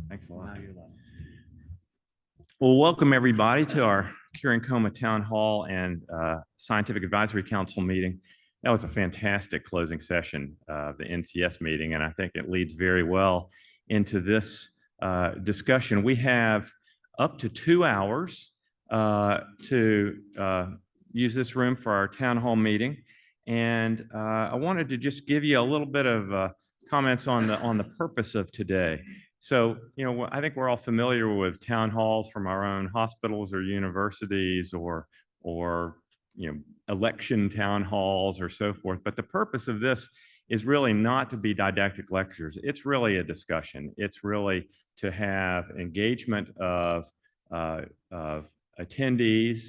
Thanks a lot. Now you're live. Well, welcome everybody to our Curing Coma Town Hall and Scientific Advisory Council meeting. That was a fantastic closing session of the NCS meeting, and I think it leads very well into this discussion. We have up to 2 hours to use this room for our town hall meeting, and I wanted to just give you a little bit of comments on the purpose of today. So, I think we're all familiar with town halls from our own hospitals or universities or election town halls or so forth. But the purpose of this is really not to be didactic lectures. It's really a discussion. It's really to have engagement of attendees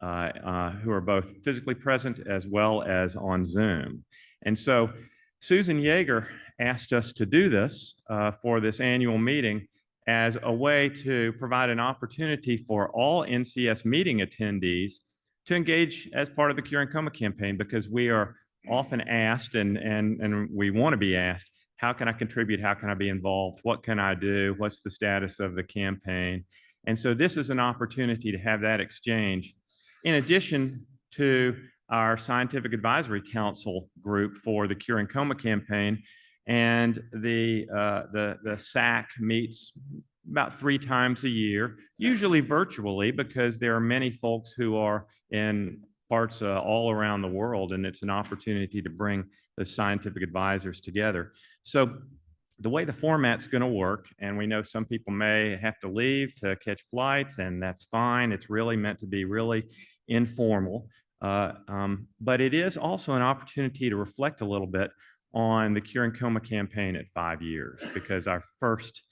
who are both physically present as well as on Zoom. And so Susan Yeager asked us to do this for this annual meeting as a way to provide an opportunity for all NCS meeting attendees to engage as part of the Curing Coma campaign, because we are often asked and we want to be asked, how can I contribute? How can I be involved? What can I do? What's the status of the campaign? And so this is an opportunity to have that exchange, in addition to our Scientific Advisory Council group for the Curing Coma campaign. And the SAC meets about 3 times a year, usually virtually, because there are many folks who are in parts all around the world, and it's an opportunity to bring the scientific advisors together. So the way the format's going to work, and we know some people may have to leave to catch flights, and that's fine. It's really meant to be really informal. But it is also an opportunity to reflect a little bit on the Curing Coma campaign at 5 years, because our first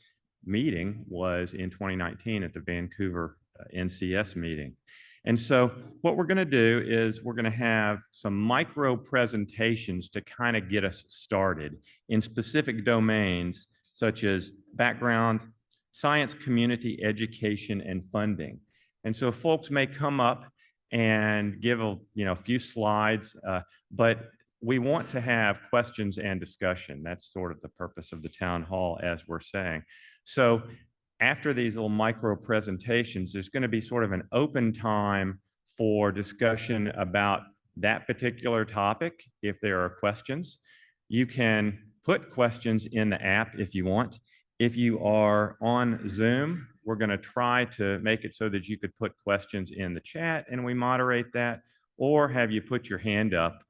meeting was in 2019 at the Vancouver NCS meeting. And so what we're going to do is we're going to have some micro presentations to kind of get us started in specific domains such as background, science, community, education, and funding. And so folks may come up and give a few slides, but we want to have questions and discussion. That's sort of the purpose of the town hall, as we're saying. So after these little micro presentations, there's going to be sort of an open time for discussion about that particular topic. If there are questions, you can put questions in the app if you want. If you are on Zoom, we're going to try to make it so that you could put questions in the chat and we moderate that, or have you put your hand up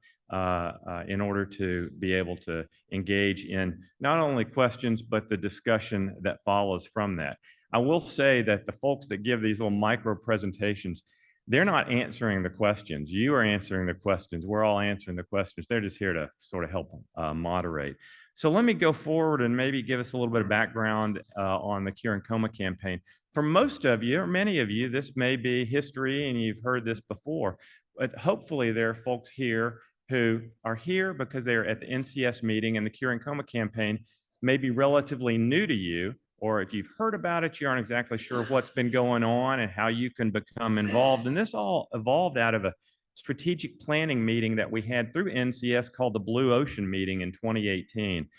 in order to be able to engage in not only questions, but the discussion that follows from that. I will say that the folks that give these little micro presentations, they're not answering the questions. You are answering the questions. We're all answering the questions. They're just here to sort of help moderate. So let me go forward and maybe give us a little bit of background on the Curing Coma campaign. For most of you, or many of you, this may be history and you've heard this before, but hopefully there are folks here who are here because they're at the NCS meeting, and the Curing Coma campaign may be relatively new to you, or if you've heard about it, you aren't exactly sure what's been going on and how you can become involved. And this all evolved out of a strategic planning meeting that we had through NCS called the Blue Ocean meeting in 2018.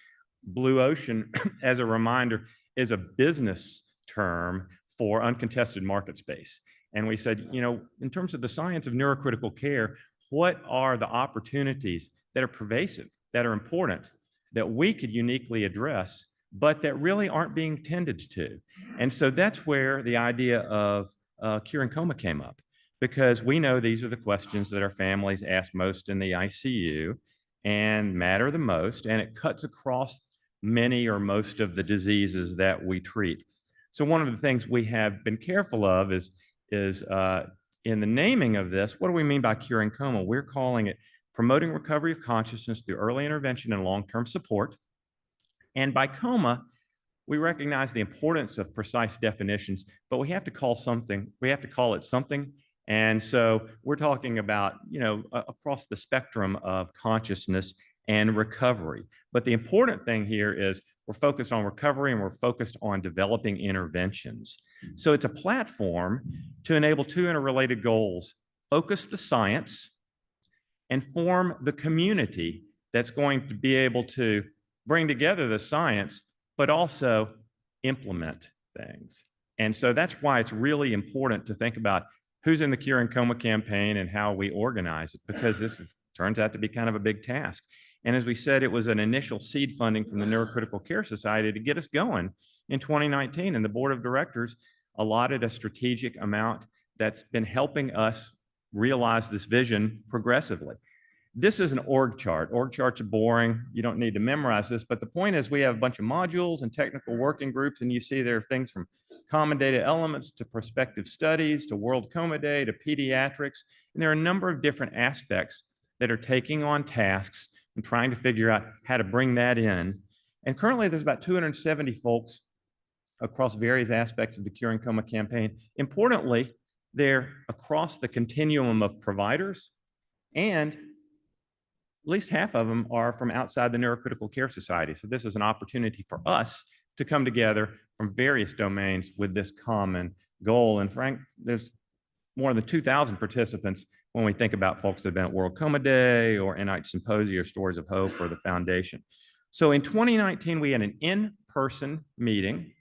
Blue Ocean, as a reminder, is a business term for uncontested market space. And we said, in terms of the science of neurocritical care, what are the opportunities that are pervasive, that are important, that we could uniquely address, but that really aren't being tended to? And so that's where the idea of Curing Coma came up, because we know these are the questions that our families ask most in the ICU and matter the most, and it cuts across many or most of the diseases that we treat. So one of the things we have been careful of is in the naming of this, what do we mean by Curing Coma? We're calling it Promoting Recovery of Consciousness Through Early Intervention and Long-Term Support. And by coma, we recognize the importance of precise definitions, but we have to call it something. And so we're talking about, across the spectrum of consciousness and recovery. But the important thing here is we're focused on recovery and we're focused on developing interventions. So it's a platform to enable 2 interrelated goals: focus the science and form the community that's going to be able to bring together the science, but also implement things. And so that's why it's really important to think about who's in the Curing Coma campaign and how we organize it, because turns out to be kind of a big task. And as we said, it was an initial seed funding from the Neurocritical Care Society to get us going in 2019. And the board of directors allotted a strategic amount that's been helping us realize this vision progressively. This is an org chart. Org charts are boring. You don't need to memorize this. But the point is we have a bunch of modules and technical working groups. And you see there are things from common data elements to prospective studies to World Coma Day to pediatrics. And there are a number of different aspects that are taking on tasks and trying to figure out how to bring that in. And currently there's about 270 folks across various aspects of the Curing Coma campaign. Importantly, they're across the continuum of providers, and at least half of them are from outside the Neurocritical Care Society. So this is an opportunity for us to come together from various domains with this common goal. And Frank, there's more than 2,000 participants when we think about folks that have been at World Coma Day or NIH Symposia or Stories of Hope or the Foundation. So in 2019, we had an in-person meeting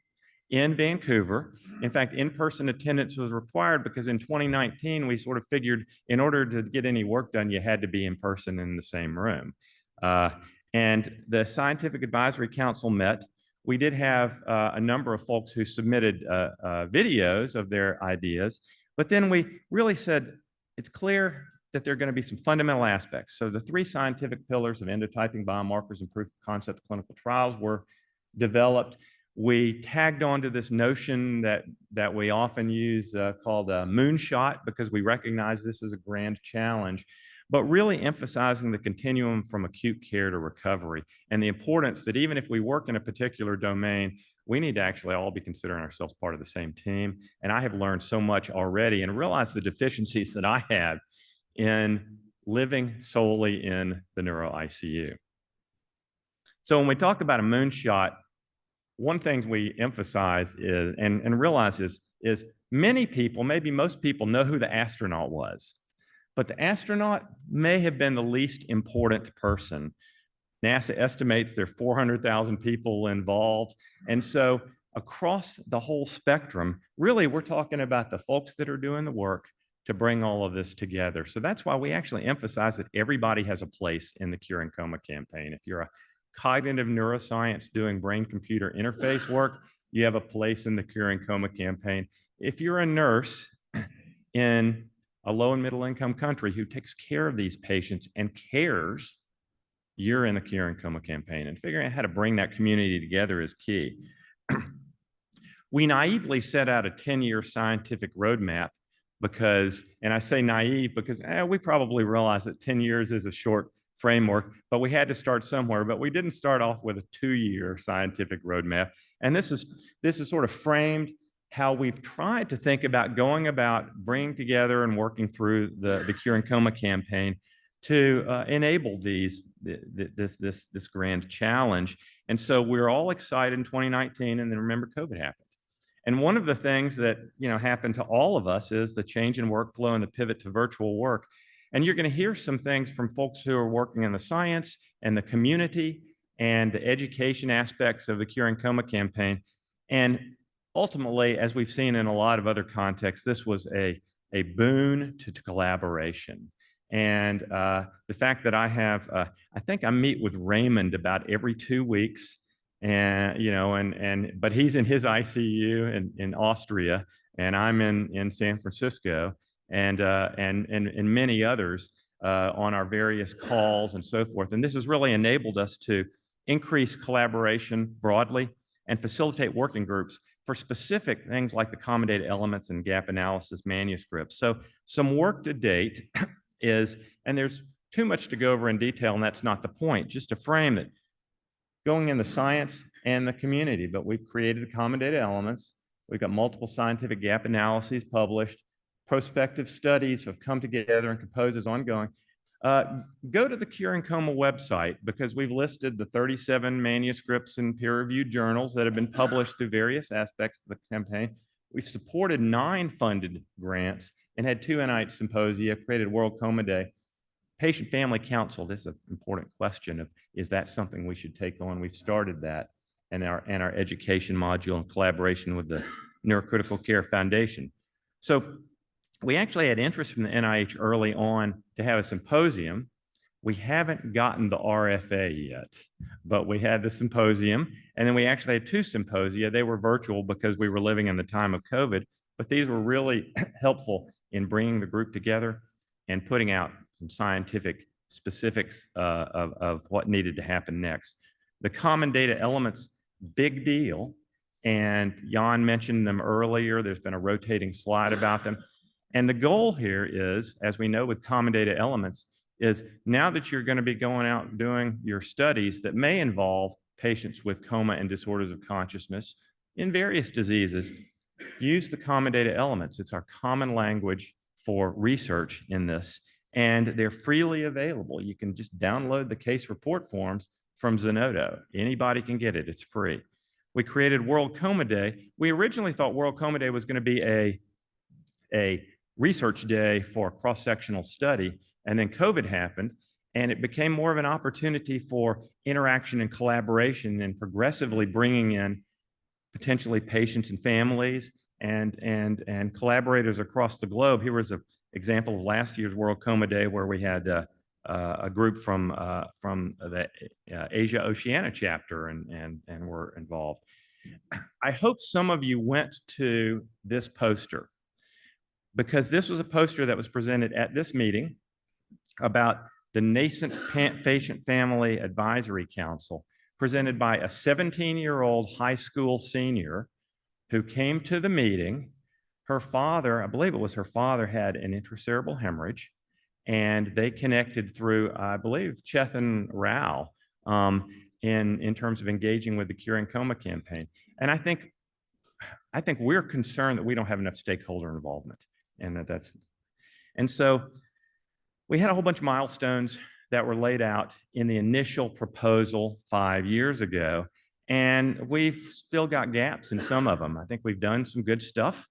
in Vancouver. In fact, in-person attendance was required because in 2019, we sort of figured in order to get any work done, you had to be in person in the same room. And the Scientific Advisory Council met. We did have a number of folks who submitted videos of their ideas, but then we really said, it's clear that there are going to be some fundamental aspects. So the 3 scientific pillars of endotyping, biomarkers, and proof of concept clinical trials were developed. We tagged onto this notion that we often use called a moonshot, because we recognize this as a grand challenge, but really emphasizing the continuum from acute care to recovery and the importance that even if we work in a particular domain, we need to actually all be considering ourselves part of the same team. And I have learned so much already and realized the deficiencies that I had in living solely in the neuro ICU. So when we talk about a moonshot, one thing we emphasize is, and realize is many people, maybe most people, know who the astronaut was, but the astronaut may have been the least important person. NASA estimates there are 400,000 people involved. And so across the whole spectrum, really, we're talking about the folks that are doing the work to bring all of this together. So that's why we actually emphasize that everybody has a place in the Curing Coma campaign. If you're a cognitive neuroscience doing brain-computer interface work, you have a place in the Curing Coma campaign. If you're a nurse in a low and middle income country who takes care of these patients and cares, you're in the Curing Coma campaign. And figuring out how to bring that community together is key. We naively set out a 10-year scientific roadmap because, and I say naive because we probably realize that 10 years is a short framework, but we had to start somewhere. But we didn't start off with a 2-year scientific roadmap. And this is sort of framed how we've tried to think about going about bringing together and working through the Curing Coma campaign to enable this grand challenge. And so we're all excited in 2019, and then remember COVID happened. And one of the things that happened to all of us is the change in workflow and the pivot to virtual work. And you're going to hear some things from folks who are working in the science and the community and the education aspects of the Curing Coma campaign. And ultimately, as we've seen in a lot of other contexts, this was a boon to collaboration. And the fact that I have, I think I meet with Raymond about every 2 weeks, and but he's in his ICU in Austria, and I'm in San Francisco, and many others on our various calls and so forth. And this has really enabled us to increase collaboration broadly and facilitate working groups for specific things like the common data elements and gap analysis manuscripts. So some work to date is, and there's too much to go over in detail, and that's not the point, just to frame it, going in the science and the community. But we've created the common data elements. We've got multiple scientific gap analyses published. Prospective studies have come together and compose as ongoing. Go to the Curing Coma website, because we've listed the 37 manuscripts in peer-reviewed journals that have been published through various aspects of the campaign. We've supported 9 funded grants and had 2 NIH symposia, created World Coma Day. Patient Family Council, this is an important question of, is that something we should take on? We've started that. and our education module in collaboration with the Neurocritical Care Foundation. So we actually had interest from the NIH early on to have a symposium. We haven't gotten the RFA yet, but we had the symposium, and then we actually had 2 symposia. They were virtual because we were living in the time of COVID, but these were really helpful in bringing the group together and putting out some scientific specifics of what needed to happen next. The common data elements, big deal, and Jan mentioned them earlier. There's been a rotating slide about them. And the goal here is, as we know with common data elements, is now that you're going to be going out and doing your studies that may involve patients with coma and disorders of consciousness in various diseases, use the common data elements. It's our common language for research in this, and they're freely available. You can just download the case report forms from Zenodo. Anybody can get it. It's free. We created World Coma Day. We originally thought World Coma Day was going to be a research day for a cross-sectional study, and then COVID happened, and it became more of an opportunity for interaction and collaboration and progressively bringing in potentially patients and families and collaborators across the globe. Here was an example of last year's World Coma Day where we had a group from the Asia Oceania chapter and were involved. I hope some of you went to this poster, because this was a poster that was presented at this meeting about the Nascent Patient Family Advisory Council, presented by a 17-year-old high school senior who came to the meeting. Her father, I believe it was her father, had an intracerebral hemorrhage, and they connected through, I believe, Chetan Rao in terms of engaging with the Curing Coma campaign. And I think we're concerned that we don't have enough stakeholder involvement, and so we had a whole bunch of milestones that were laid out in the initial proposal 5 years ago, and we've still got gaps in some of them. I think we've done some good stuff,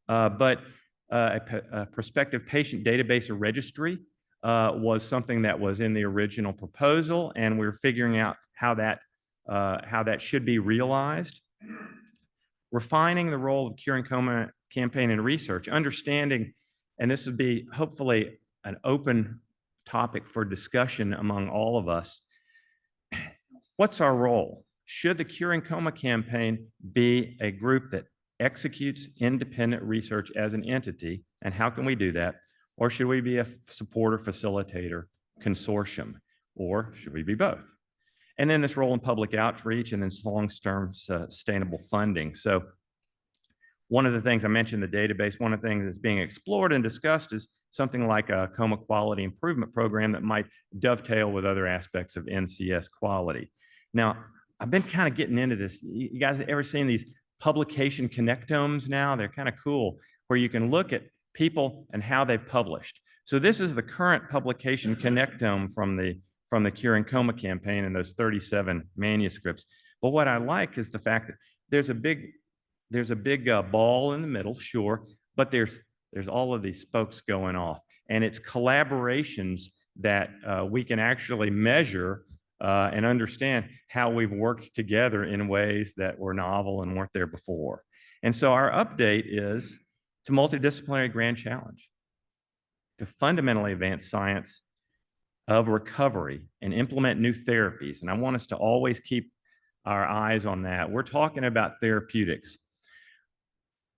but a prospective patient database or registry was something that was in the original proposal, and we're figuring out how that should be realized. Refining the role of Curing Coma campaign in research, understanding, and this would be hopefully an open topic for discussion among all of us. What's our role? Should the Curing Coma campaign be a group that executes independent research as an entity, and how can we do that? Or should we be a supporter, facilitator, consortium, or should we be both? And then this role in public outreach, and then long-term sustainable funding. So one of the things I mentioned, the database, one of the things that's being explored and discussed is something like a coma quality improvement program that might dovetail with other aspects of NCS quality. Now, I've been kind of getting into this. You guys ever seen these publication connectomes now? They're kind of cool, where you can look at people and how they've published. So this is the current publication connectome from the Curing Coma campaign and those 37 manuscripts. But what I like is the fact that there's a big ball in the middle, sure, but there's all of these spokes going off, and it's collaborations that we can actually measure and understand how we've worked together in ways that were novel and weren't there before. And so our update is it's a multidisciplinary grand challenge to fundamentally advance science of recovery and implement new therapies. And I want us to always keep our eyes on that. We're talking about therapeutics.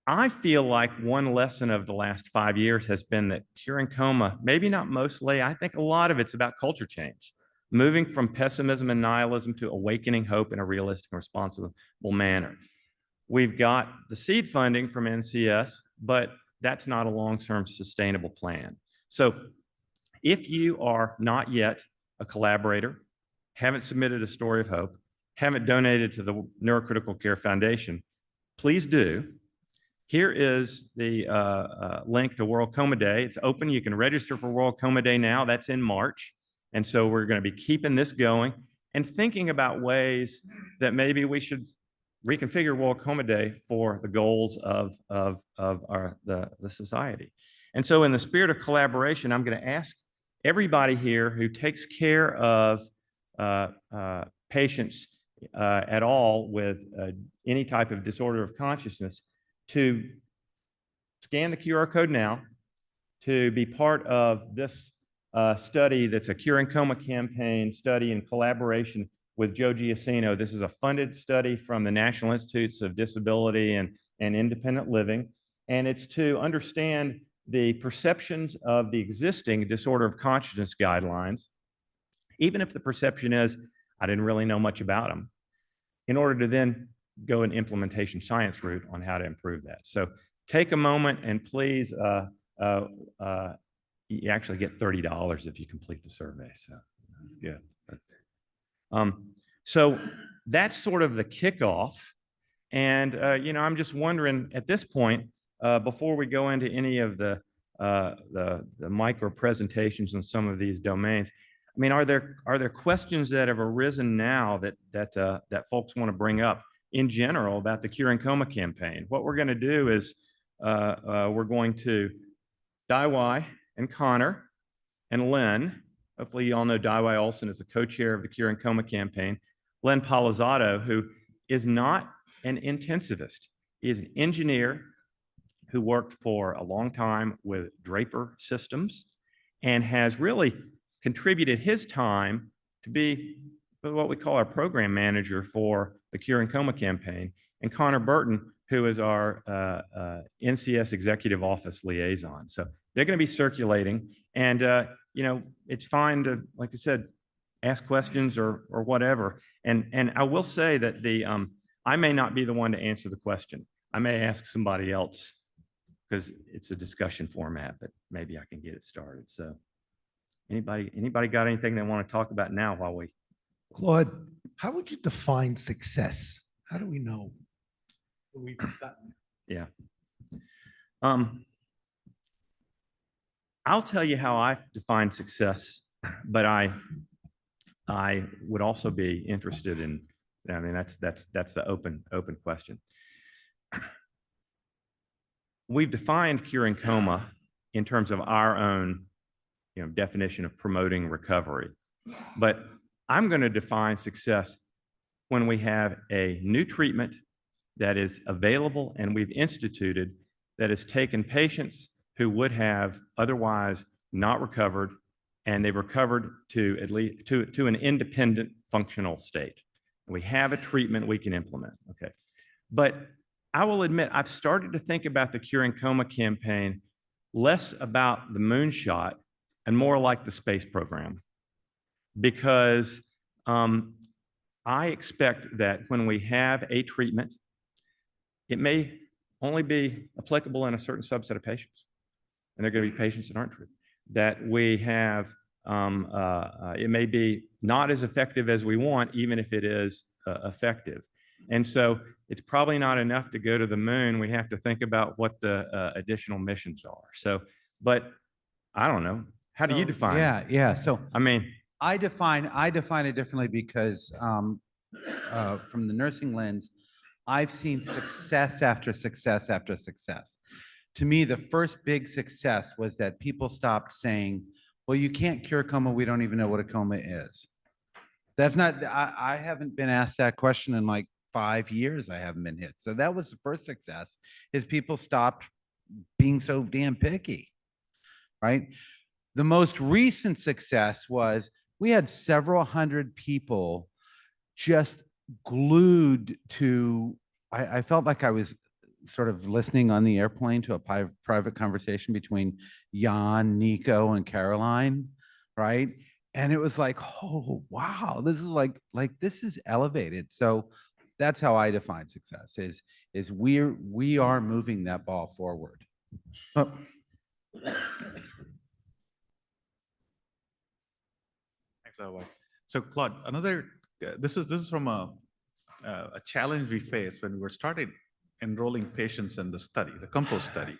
I feel like one lesson of the last 5 years has been that Curing Coma, maybe not mostly, I think a lot of it's about culture change, moving from pessimism and nihilism to awakening hope in a realistic and responsible manner. We've got the seed funding from NCS, but that's not a long-term sustainable plan. So if you are not yet a collaborator, haven't submitted a story of hope, haven't donated to the Neurocritical Care Foundation, please do. Here is the link to World Coma Day. It's open. You can register for World Coma Day now. That's in March. And so we're going to be keeping this going and thinking about ways that maybe we should reconfigure World Coma Day for the goals of the society. And so in the spirit of collaboration, I'm going to ask everybody here who takes care of patients at all with any type of disorder of consciousness to scan the QR code now, to be part of this study that's a Curing Coma Campaign study in collaboration with Joe Giacino. This is a funded study from the National Institutes of Disability and Independent Living, and it's to understand the perceptions of the existing disorder of consciousness guidelines, even if the perception is, I didn't really know much about them, in order to then go an implementation science route on how to improve that. So take a moment and please, you actually get $30 if you complete the survey, so that's good. So that's sort of the kickoff. And, I'm just wondering at this point, before we go into any of the micro presentations on some of these domains, I mean, are there questions that have arisen now that folks want to bring up in general about the Curing Coma campaign? What we're going to do is we're going to Daiwai and Connor and Len. Hopefully you all know Daiwai Olson is the co-chair of the Curing Coma campaign. Len Palizzotto, who is not an intensivist, he is an engineer who worked for a long time with Draper Systems and has really contributed his time to be what we call our program manager for the Curing Coma campaign, and Connor Burton, who is our NCS Executive Office liaison. So they're going to be circulating, and it's fine to, like I said, ask questions or whatever. And I will say that I may not be the one to answer the question. I may ask somebody else because it's a discussion format, but maybe I can get it started. So anybody got anything they want to talk about now while we? Claude, how would you define success? How do we know we've gotten? Yeah. I'll tell you how I define success, but I would also be interested in, I mean, that's the open question. We've defined Curing Coma in terms of our own definition of promoting recovery. But I'm going to define success when we have a new treatment that is available and we've instituted that has taken patients who would have otherwise not recovered, and they've recovered to at least to an independent functional state. We have a treatment we can implement. Okay. But I will admit, I've started to think about the Curing Coma campaign less about the moonshot and more like the space program, because I expect that when we have a treatment, it may only be applicable in a certain subset of patients, and there are going to be patients that aren't treated. That we have, it may be not as effective as we want, even if it is effective. And so it's probably not enough to go to the moon. We have to think about what the additional missions are. So, but I don't know. How do you define it? Yeah. So I mean, I define it differently because from the nursing lens, I've seen success after success after success. To me, the first big success was that people stopped saying, well, you can't cure coma. We don't even know what a coma is. That's not, I haven't been asked that question in like 5 years. I haven't been hit. So that was the first success, is people stopped being so damn picky, right? The most recent success was we had several hundred people just glued to, I felt like I was sort of listening on the airplane to a private conversation between Jan, Nico, and Caroline, right? And it was like, oh, wow, this is like this is elevated. So that's how I define success, is we are moving that ball forward. Oh. Thanks, Daiwai. So Claude, another, this is from a challenge we faced when we were started enrolling patients in the study, the COMPOSE study.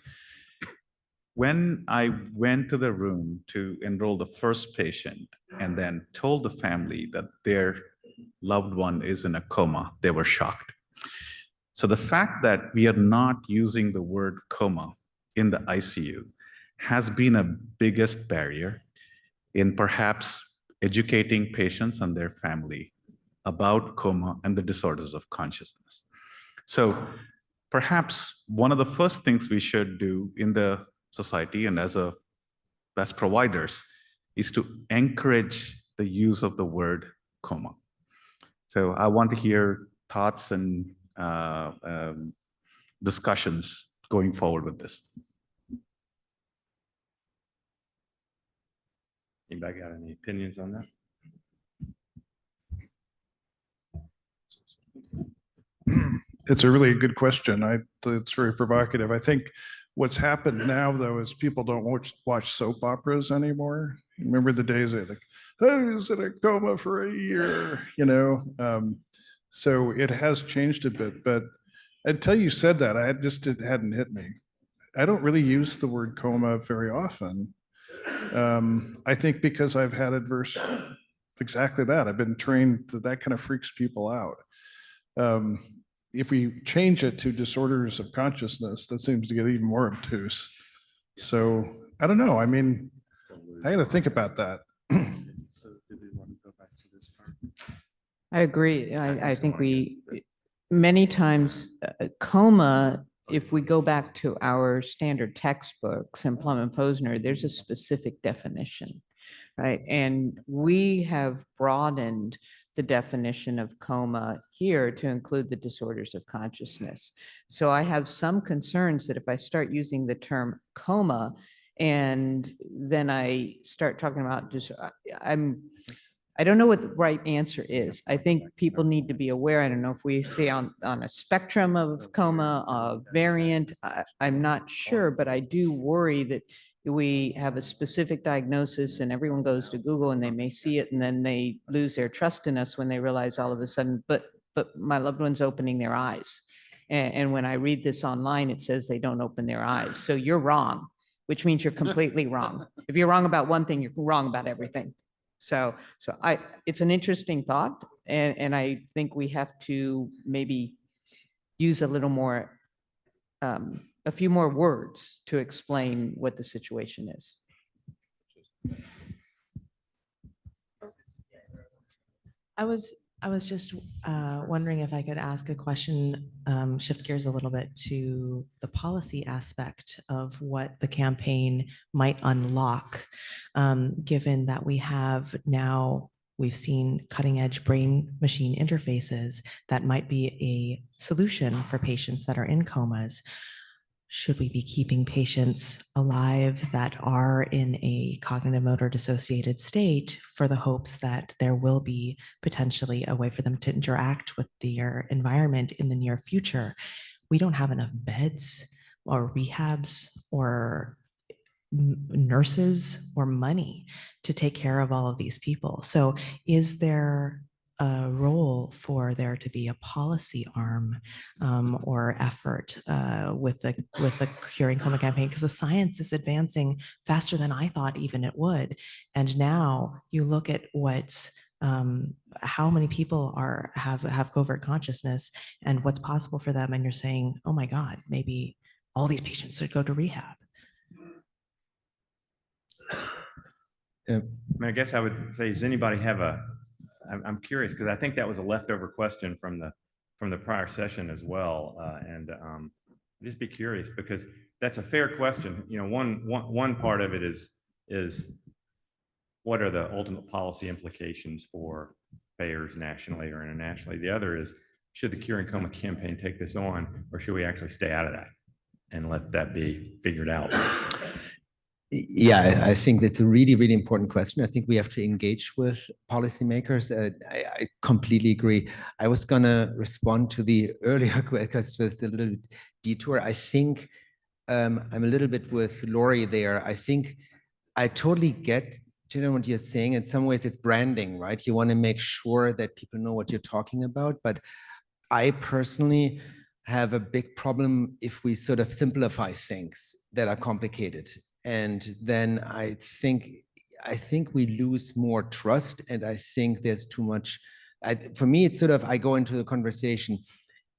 When I went to the room to enroll the first patient and then told the family that their loved one is in a coma, they were shocked. So the fact that we are not using the word coma in the ICU has been a biggest barrier in perhaps educating patients and their family about coma and the disorders of consciousness. So perhaps one of the first things we should do in the society and as providers is to encourage the use of the word coma. So I want to hear thoughts and discussions going forward with this. Anybody got any opinions on that? It's a really good question. It's very provocative. I think what's happened now, though, is people don't watch soap operas anymore. Remember the days they like, I was in a coma for a year, so it has changed a bit. But until you said that, it hadn't hit me. I don't really use the word coma very often. I think because I've had exactly that. I've been trained that kind of freaks people out. If we change it to disorders of consciousness, that seems to get even more obtuse. So I don't know. I mean, I got to think about that. So do we want to go back to this part? I agree. I think many times coma, if we go back to our standard textbooks and Plum and Posner, there's a specific definition, right? And we have broadened the definition of coma here to include the disorders of consciousness. So I have some concerns that if I start using the term coma and then I start talking about I don't know what the right answer is. I think people need to be aware. I don't know if we see on a spectrum of coma, a variant. I'm not sure, but I do worry that we have a specific diagnosis and everyone goes to Google and they may see it and then they lose their trust in us when they realize all of a sudden, but my loved one's opening their eyes. And when I read this online, it says they don't open their eyes. So you're wrong, which means you're completely wrong. If you're wrong about one thing, you're wrong about everything. So it's an interesting thought. And I think we have to maybe use a little more, a few more words to explain what the situation is. I was just wondering if I could ask a question, shift gears a little bit to the policy aspect of what the campaign might unlock, given that we've seen cutting edge brain machine interfaces that might be a solution for patients that are in comas. Should we be keeping patients alive that are in a cognitive motor dissociated state for the hopes that there will be potentially a way for them to interact with their environment in the near future? We don't have enough beds or rehabs or nurses or money to take care of all of these people. So is there a role for there to be a policy arm or effort with the Curing Coma Campaign? Because the science is advancing faster than I thought even it would. And now you look at how many people have covert consciousness and what's possible for them, and you're saying, oh my God, maybe all these patients should go to rehab. I guess I would say, does anybody have I'm curious because I think that was a leftover question from the prior session as well. Just be curious because that's a fair question. One part of it is what are the ultimate policy implications for payers nationally or internationally? The other is, should the Curing Coma campaign take this on, or should we actually stay out of that and let that be figured out? Yeah, I think that's a really, really important question. I think we have to engage with policymakers. I completely agree. I was going to respond to the earlier question, it's a little detour. I think I'm a little bit with Lori there. I think I totally get what you're saying. In some ways, it's branding, right? You want to make sure that people know what you're talking about. But I personally have a big problem if we sort of simplify things that are complicated. And then I think we lose more trust, and I think there's too much. For me, it's sort of, I go into the conversation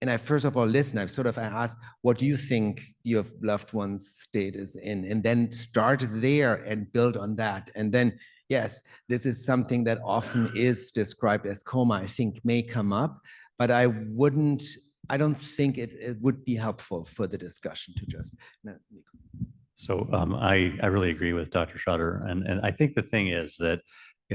and I first of all listen. I ask, what do you think your loved one's state is in? And then start there and build on that. And then yes, this is something that often is described as coma, I think may come up, but I don't think it would be helpful for the discussion to just. No, Nico. So I really agree with Dr. Shutter. And I think the thing is that,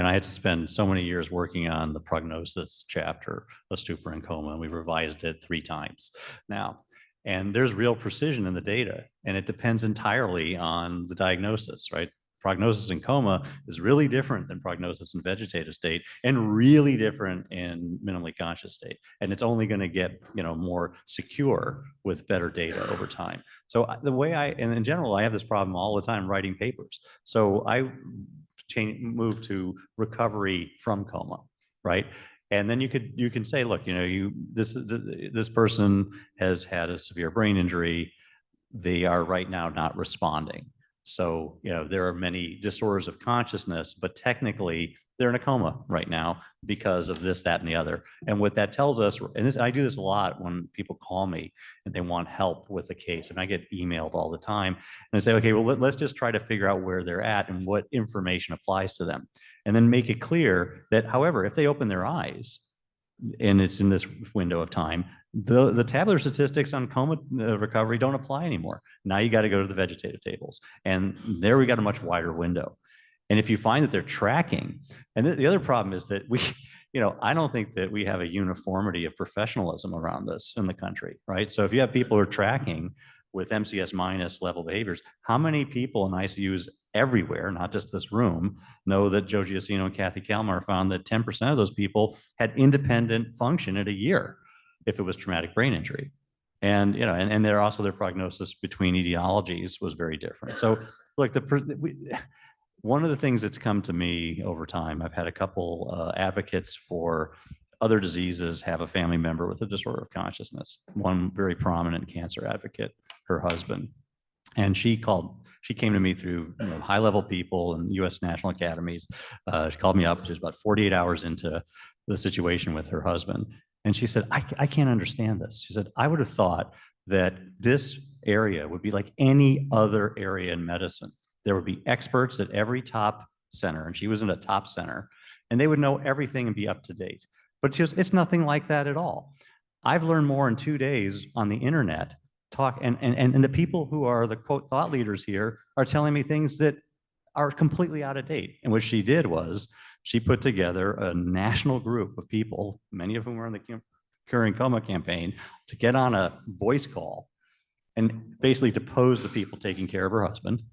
I had to spend so many years working on the prognosis chapter of stupor and coma, and we revised it 3 times now. And there's real precision in the data, and it depends entirely on the diagnosis, right? Prognosis in coma is really different than prognosis in vegetative state, and really different in minimally conscious state. And it's only going to get, more secure with better data over time. So the way and in general, I have this problem all the time writing papers. So I move to recovery from coma, right? And then you can say, look, this person has had a severe brain injury. They are right now not responding. So, there are many disorders of consciousness, but technically they're in a coma right now because of this, that, and the other. And what that tells us, and I do this a lot when people call me and they want help with a case, and I get emailed all the time, and I say, okay, well, let's just try to figure out where they're at and what information applies to them. And then make it clear that, however, if they open their eyes, and it's in this window of time, the tabular statistics on coma recovery don't apply anymore. Now you got to go to the vegetative tables, and there we got a much wider window. And if you find that they're tracking, and the other problem is that I don't think that we have a uniformity of professionalism around this in the country, right? So if you have people who are tracking with MCS minus level behaviors, how many people in ICUs everywhere, not just this room, know that Joe Giacino and Kathy Kalmar found that 10% of those people had independent function at a year if it was traumatic brain injury. And, and they're also, their prognosis between etiologies was very different. So look, one of the things that's come to me over time, I've had a couple advocates for other diseases have a family member with a disorder of consciousness. One very prominent cancer advocate, her husband, and she came to me through high-level people and U.S. national academies. She called me up. She was about 48 hours into the situation with her husband, and she said, "I can't understand this." She said, "I would have thought that this area would be like any other area in medicine. There would be experts at every top center," and she was in a top center, "and they would know everything and be up to date." But it's nothing like that at all. I've learned more in 2 days on the internet. And the people who are the quote thought leaders here are telling me things that are completely out of date. And what she did was she put together a national group of people, many of whom were in the Curing Coma Campaign, to get on a voice call and basically depose the people taking care of her husband.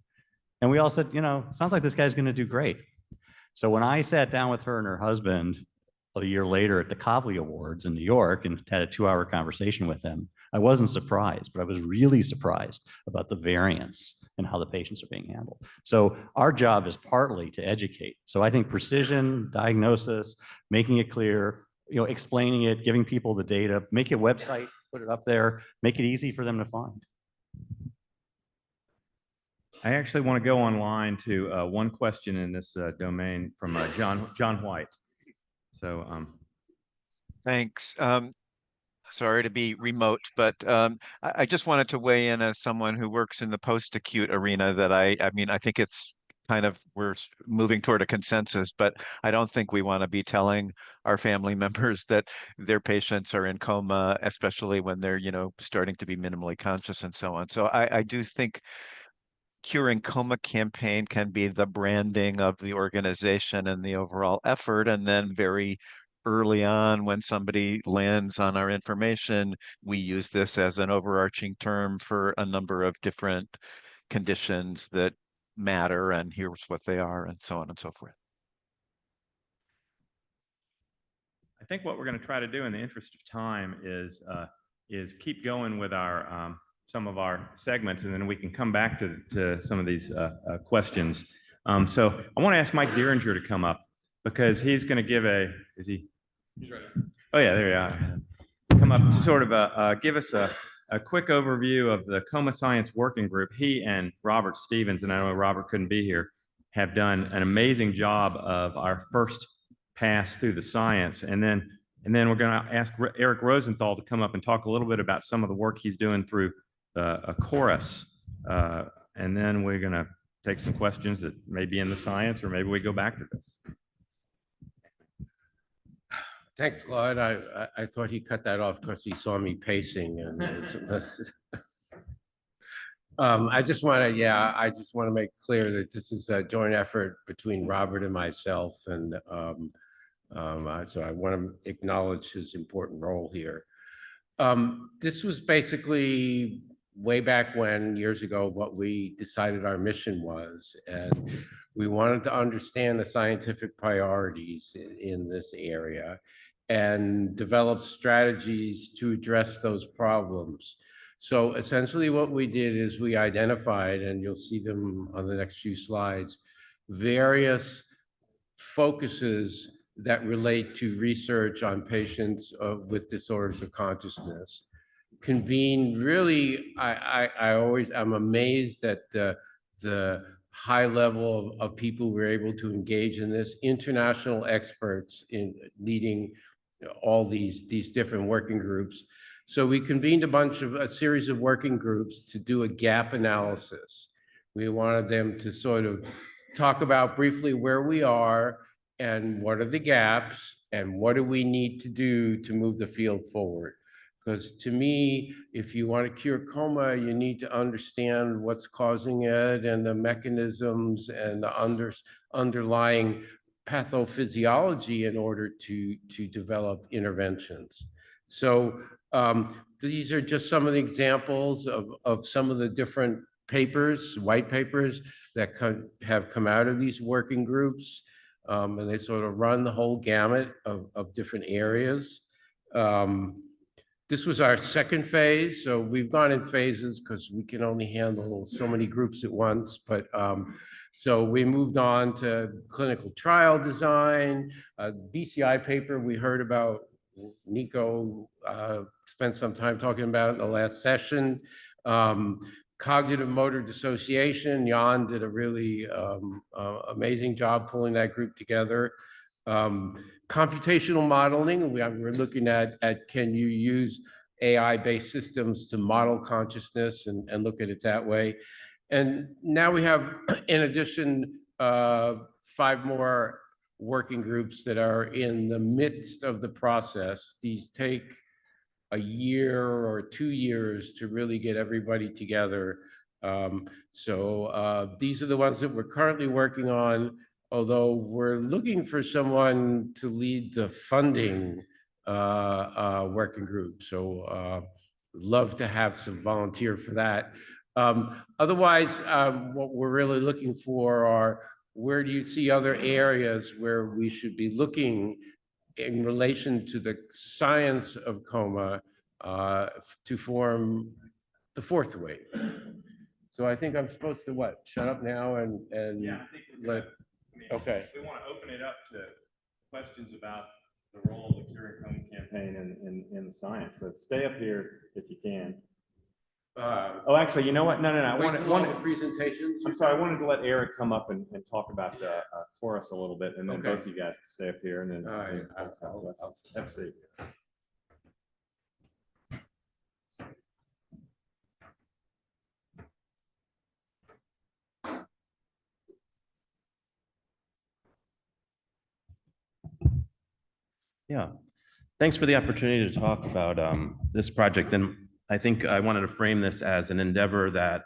And we all said, sounds like this guy's going to do great. So when I sat down with her and her husband a year later at the Kavli Awards in New York and had a 2-hour conversation with him, I wasn't surprised, but I was really surprised about the variance and how the patients are being handled. So our job is partly to educate. So I think precision, diagnosis, making it clear, explaining it, giving people the data, make a website, put it up there, make it easy for them to find. I actually want to go online to one question in this domain from John White. So, Thanks. Sorry to be remote, but I just wanted to weigh in as someone who works in the post-acute arena that I mean, I think it's kind of, we're moving toward a consensus, but I don't think we want to be telling our family members that their patients are in coma, especially when they're, starting to be minimally conscious and so on. So I do think Curing Coma Campaign can be the branding of the organization and the overall effort. And then very early on, when somebody lands on our information, we use this as an overarching term for a number of different conditions that matter, and here's what they are, and so on and so forth. I think what we're going to try to do in the interest of time is keep going with our some of our segments, and then we can come back to some of these questions. So I want to ask Mike Dieringer to come up because he's going to give is he? He's ready. Oh yeah, there you are. Come up to sort of give us a quick overview of the Coma Science Working Group. He and Robert Stevens, and I know Robert couldn't be here, have done an amazing job of our first pass through the science. And then we're going to ask Eric Rosenthal to come up and talk a little bit about some of the work he's doing through a chorus. And then we're going to take some questions that may be in the science, or maybe we go back to this. Thanks, Claude. I thought he cut that off because he saw me pacing and I just want to make clear that this is a joint effort between Robert and myself, and so I want to acknowledge his important role here. This was basically way back when, years ago, what we decided our mission was, and we wanted to understand the scientific priorities in this area and develop strategies to address those problems. So essentially what we did is we identified, and you'll see them on the next few slides, various focuses that relate to research on patients with disorders of consciousness. Convened really, I'm amazed at the high level of people who were able to engage in this, international experts in leading all these different working groups. So we convened a series of working groups to do a gap analysis. We wanted them to sort of talk about briefly where we are and what are the gaps and what do we need to do to move the field forward. Because to me, if you want to cure coma, you need to understand what's causing it and the mechanisms and the underlying pathophysiology in order to develop interventions. So these are just some of the examples of some of the different papers, white papers that have come out of these working groups. And they sort of run the whole gamut of different areas. This was our second phase. So we've gone in phases because we can only handle so many groups at once. But so we moved on to clinical trial design, BCI paper we heard about. Nico spent some time talking about in the last session. Cognitive motor dissociation, Jan did a really amazing job pulling that group together. Computational modeling, we're looking at can you use AI-based systems to model consciousness and look at it that way. And now we have, in addition, 5 more working groups that are in the midst of the process. These take a year or 2 years to really get everybody together. These are the ones that we're currently working on, although we're looking for someone to lead the funding working group. So love to have some volunteer for that. Otherwise, what we're really looking for are, where do you see other areas where we should be looking in relation to the science of coma to form the 4th wave? So I think I'm supposed to what? Shut up now and Yeah, I think we're good. Okay. We want to open it up to questions about the role of the Curing Coma Campaign in the science. So stay up here if you can. Oh, actually, you know what? No. I wanted the presentations. I'm sorry. I wanted to let Eric come up and talk about for us a little bit, and then Okay. both of you guys can stay up here, and then. All right. Have a seat. Yeah, thanks for the opportunity to talk about this project. And I think I wanted to frame this as an endeavor that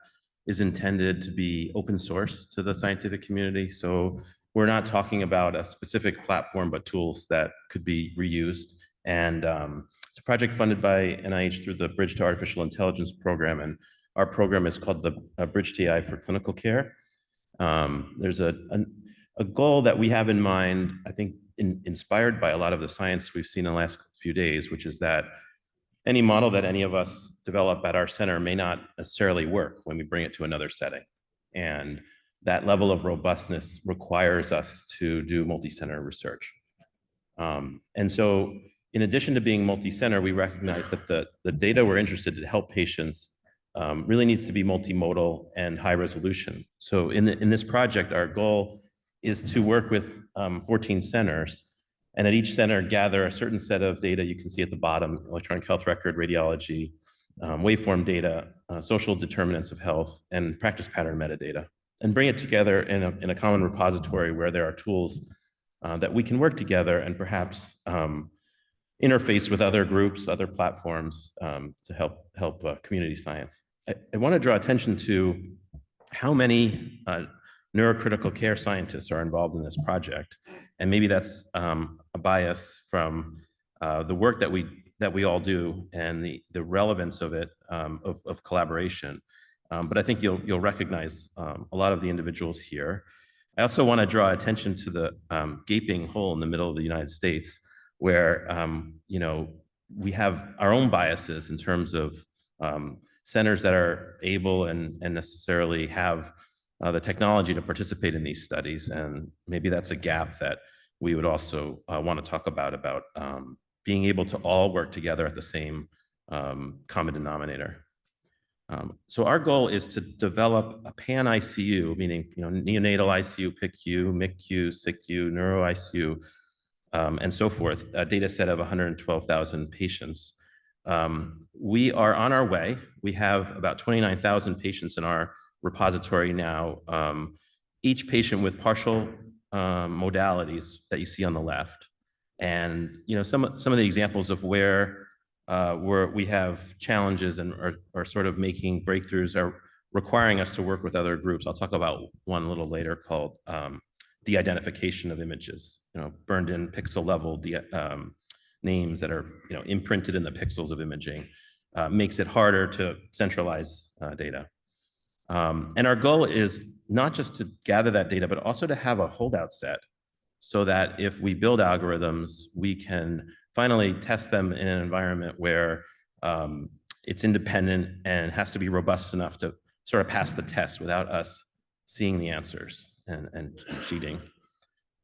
is intended to be open source to the scientific community. So we're not talking about a specific platform, but tools that could be reused. And it's a project funded by NIH through the Bridge to Artificial Intelligence program. And our program is called the Bridge TI for Clinical Care. There's a goal that we have in mind, I think, inspired by a lot of the science we've seen in the last few days, which is that any model that any of us develop at our center may not necessarily work when we bring it to another setting. And that level of robustness requires us to do multi-center research. And so in addition to being multi-center, we recognize that the data we're interested to help patients really needs to be multimodal and high resolution. So in this project, our goal is to work with 14 centers, and at each center gather a certain set of data. You can see at the bottom: electronic health record, radiology, waveform data, social determinants of health, and practice pattern metadata. and bring it together in a common repository where there are tools that we can work together and perhaps interface with other groups, other platforms to help community science. I want to draw attention to how many neurocritical care scientists are involved in this project, and maybe that's a bias from the work that we all do and the relevance of it of collaboration. But I think you'll recognize a lot of the individuals here. I also want to draw attention to the gaping hole in the middle of the United States, where we have our own biases in terms of centers that are able and necessarily have the technology to participate in these studies, and maybe that's a gap that we would also want to talk about being able to all work together at the same common denominator. So our goal is to develop a pan ICU, meaning neonatal ICU, PICU, MICU, SICU, neuro ICU, and so forth, a data set of 112,000 patients. We are on our way. We have about 29,000 patients in our repository now, each patient with partial modalities that you see on the left. And some of the examples of where we have challenges and are sort of making breakthroughs are requiring us to work with other groups. I'll talk about one a little later called de-identification of images, burned in pixel level names that are imprinted in the pixels of imaging, makes it harder to centralize data. And our goal is not just to gather that data, but also to have a holdout set so that if we build algorithms, we can finally test them in an environment where it's independent and has to be robust enough to sort of pass the test without us seeing the answers and cheating.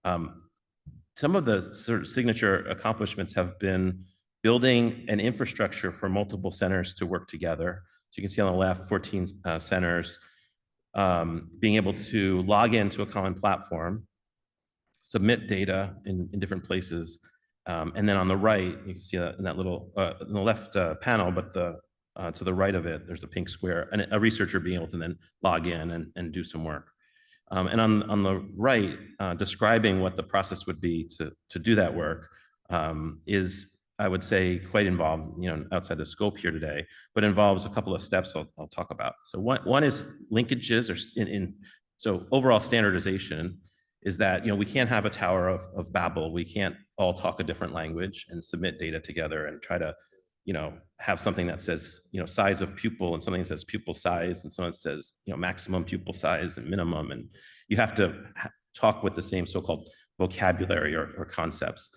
Some of the sort of signature accomplishments have been building an infrastructure for multiple centers to work together. So you can see on the left, 14 centers being able to log into a common platform, submit data in different places. And then on the right, you can see in that little, in the left panel, but to the right of it, there's a pink square, and a researcher being able to then log in and do some work. And on the right, describing what the process would be to do that work is, I would say, quite involved, outside the scope here today, but involves a couple of steps I'll talk about. So one is linkages, or so overall standardization is that we can't have a Tower of Babel. We can't all talk a different language and submit data together and try to have something that says size of pupil and something that says pupil size and something that says maximum pupil size and minimum, and you have to talk with the same so-called vocabulary or concepts.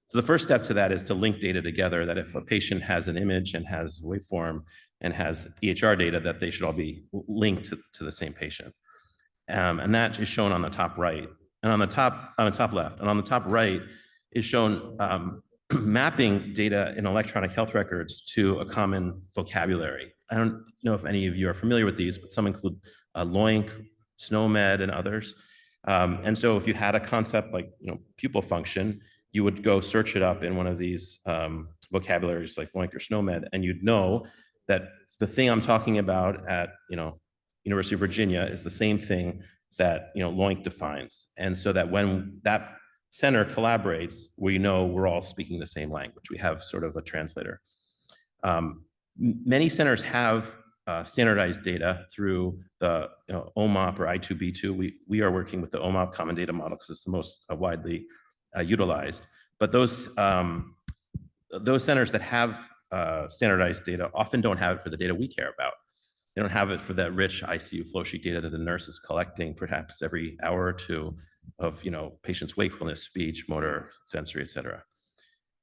So the first step to that is to link data together, that if a patient has an image and has waveform and has EHR data, that they should all be linked to the same patient. And that is shown on the top right. And on the top left. And on the top right is shown mapping data in electronic health records to a common vocabulary. I don't know if any of you are familiar with these, but some include LOINC, SNOMED, and others. And so if you had a concept like pupil function, you would go search it up in one of these vocabularies like LOINC or SNOMED, and you'd know that the thing I'm talking about at University of Virginia is the same thing that LOINC defines. And so that when that center collaborates, we know we're all speaking the same language. We have sort of a translator. Many centers have standardized data through the OMOP or I2B2. We are working with the OMOP Common Data Model because it's the most widely utilized. But those centers that have standardized data often don't have it for the data we care about. They don't have it for that rich ICU flow sheet data that the nurse is collecting perhaps every hour or two of patient's wakefulness, speech, motor, sensory, et cetera.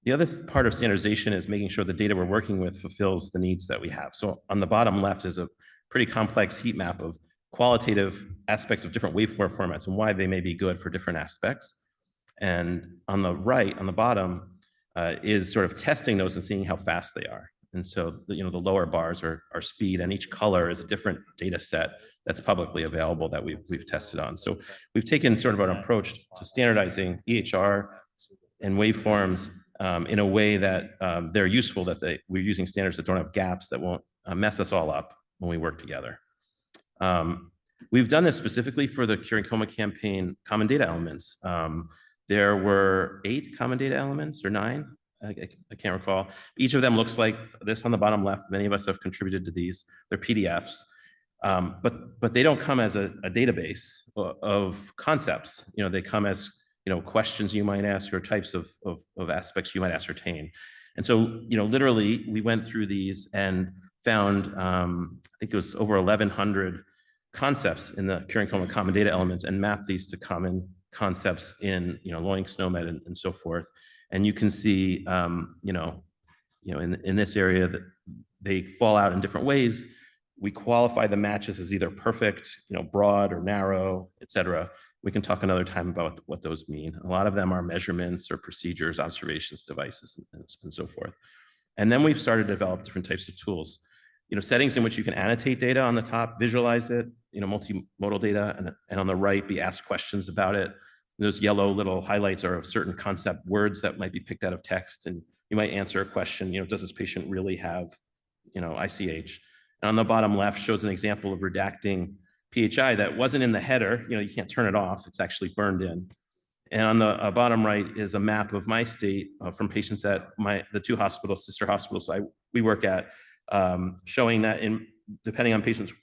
The other part of standardization is making sure the data we're working with fulfills the needs that we have. So on the bottom left is a pretty complex heat map of qualitative aspects of different waveform formats and why they may be good for different aspects. And on the right, on the bottom, is sort of testing those and seeing how fast they are. And so the lower bars are speed, and each color is a different data set that's publicly available that we've tested on. So we've taken sort of an approach to standardizing EHR and waveforms in a way that they're useful, that we're using standards that don't have gaps, that won't mess us all up when we work together. We've done this specifically for the Curing Coma campaign common data elements. There were 8 common data elements or 9. I can't recall. Each of them looks like this on the bottom left. Many of us have contributed to these. They're PDFs, but they don't come as a database of concepts. They come as questions you might ask or types of aspects you might ascertain. And so literally we went through these and found I think it was over 1,100 concepts in the Curing Coma common data elements and mapped these to common concepts in Loing, SNOMED, and so forth. And you can see in this area that they fall out in different ways. We qualify the matches as either perfect, broad or narrow, et cetera. We can talk another time about what those mean. A lot of them are measurements or procedures, observations, devices, and so forth. And then we've started to develop different types of tools. Settings in which you can annotate data on the top, visualize it, multimodal data, and on the right, be asked questions about it. Those yellow little highlights are of certain concept words that might be picked out of text, and you might answer a question, does this patient really have, ICH? And on the bottom left shows an example of redacting PHI that wasn't in the header. You can't turn it off. It's actually burned in. And on the bottom right is a map of my state from patients at the 2 hospitals, sister hospitals we work at, showing that depending on patients,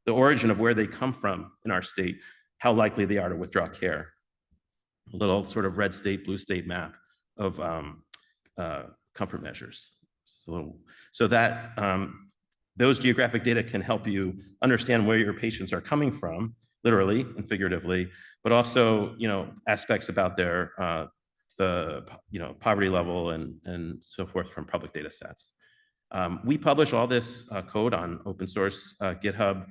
the origin of where they come from in our state, how likely they are to withdraw care. A little sort of red state, blue state map of comfort measures. So that those geographic data can help you understand where your patients are coming from, literally and figuratively, but also aspects about their poverty level and so forth from public data sets. We publish all this code on open source GitHub.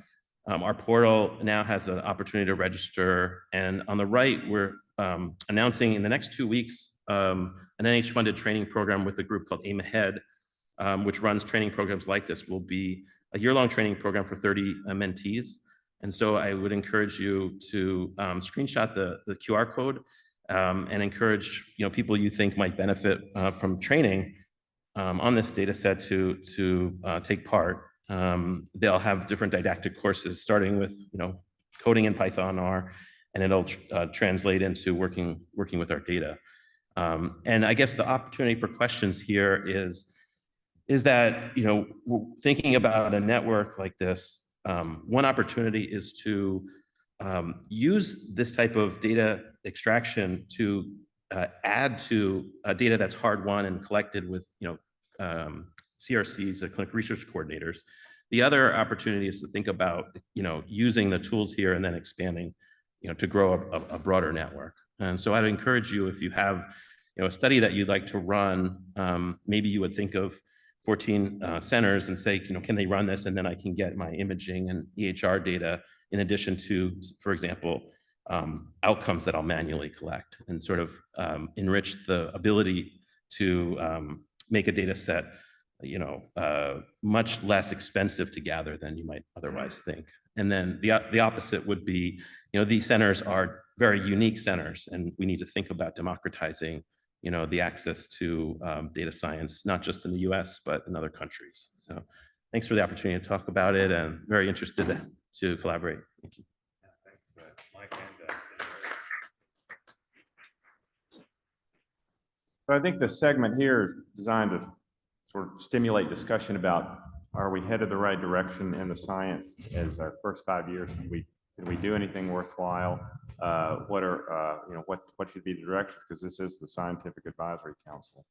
Our portal now has an opportunity to register. And on the right, we're announcing in the next 2 weeks an NIH-funded training program with a group called Aim Ahead, which runs training programs like this. Will be a year-long training program for 30 mentees. And so I would encourage you to screenshot the QR code and encourage people you think might benefit from training on this data set to take part. They'll have different didactic courses starting with coding in Python R, and it'll translate into working with our data. And I guess the opportunity for questions here is that thinking about a network like this, one opportunity is to use this type of data extraction to add to data that's hard won and collected with CRCs, clinical research coordinators. The other opportunity is to think about using the tools here and then expanding to grow a broader network. And so I'd encourage you, if you have a study that you'd like to run, maybe you would think of 14 centers and say, can they run this? And then I can get my imaging and EHR data in addition to, for example, outcomes that I'll manually collect, and sort of enrich the ability to make a data set much less expensive to gather than you might otherwise think. And then the opposite would be, these centers are very unique centers, and we need to think about democratizing the access to data science, not just in the US, but in other countries. So thanks for the opportunity to talk about it, and very interested to collaborate. Thank you. Thanks, Mike. So I think the segment here is designed to sort of stimulate discussion about, are we headed the right direction in the science as our first 5 years? Did we do anything worthwhile? What should be the direction? Because this is the Scientific Advisory Council.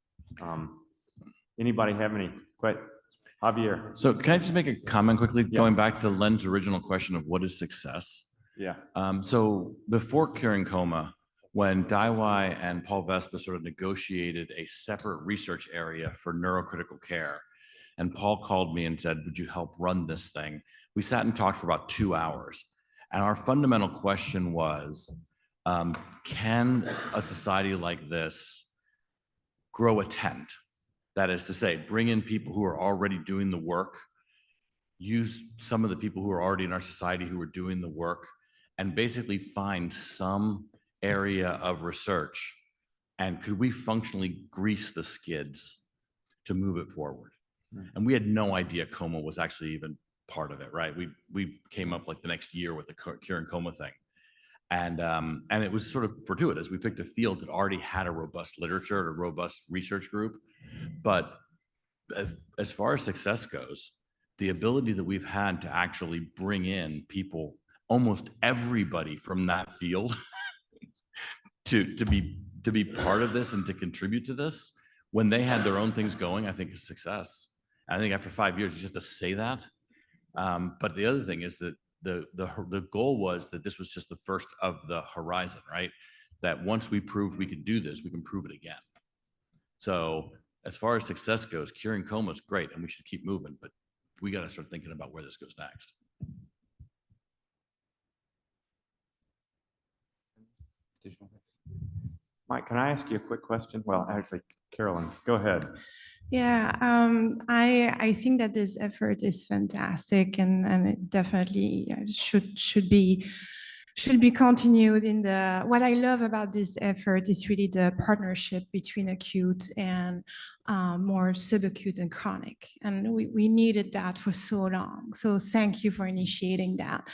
Anybody have any questions? Javier. So can I just make a comment quickly, Yeah. going back to Len's original question of what is success? Yeah. So before Curing Coma, when Daiwai and Paul Vespa sort of negotiated a separate research area for neurocritical care, and Paul called me and said, would you help run this thing? We sat and talked for about 2 hours. And our fundamental question was, can a society like this grow a tent? That is to say, bring in people who are already doing the work, use some of the people who are already in our society who are doing the work, and basically find some area of research. And could we functionally grease the skids to move it forward? And we had no idea coma was actually even part of it, right? We came up like the next year with the Curing Coma thing. And it was sort of fortuitous. We picked a field that already had a robust literature, a robust research group. But as far as success goes, the ability that we've had to actually bring in people, almost everybody from that field to be part of this and to contribute to this when they had their own things going, I think is success. I think after 5 years, you just have to say that. But the other thing is that the goal was that this was just the first of the horizon, right? That once we proved we could do this, we can prove it again. So as far as success goes, Curing Coma is great and we should keep moving, but we got to start thinking about where this goes next. Mike, can I ask you a quick question? Well, actually, Carolyn, go ahead. Yeah, I think that this effort is fantastic, and it definitely should be continued. In the what I love about this effort is really the partnership between acute and more subacute and chronic, and we needed that for so long. So thank you for initiating that.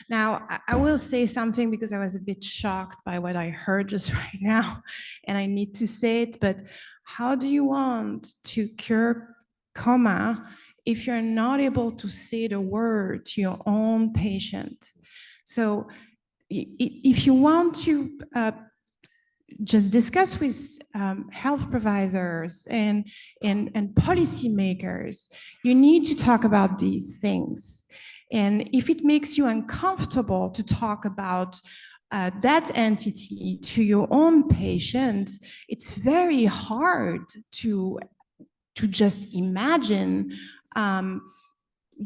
Now I will say something because I was a bit shocked by what I heard just right now, and I need to say it, but. How do you want to cure coma if you're not able to say the word to your own patient? So if you want to just discuss with health providers and policymakers, you need to talk about these things. And if it makes you uncomfortable to talk about that entity to your own patient, it's very hard to just imagine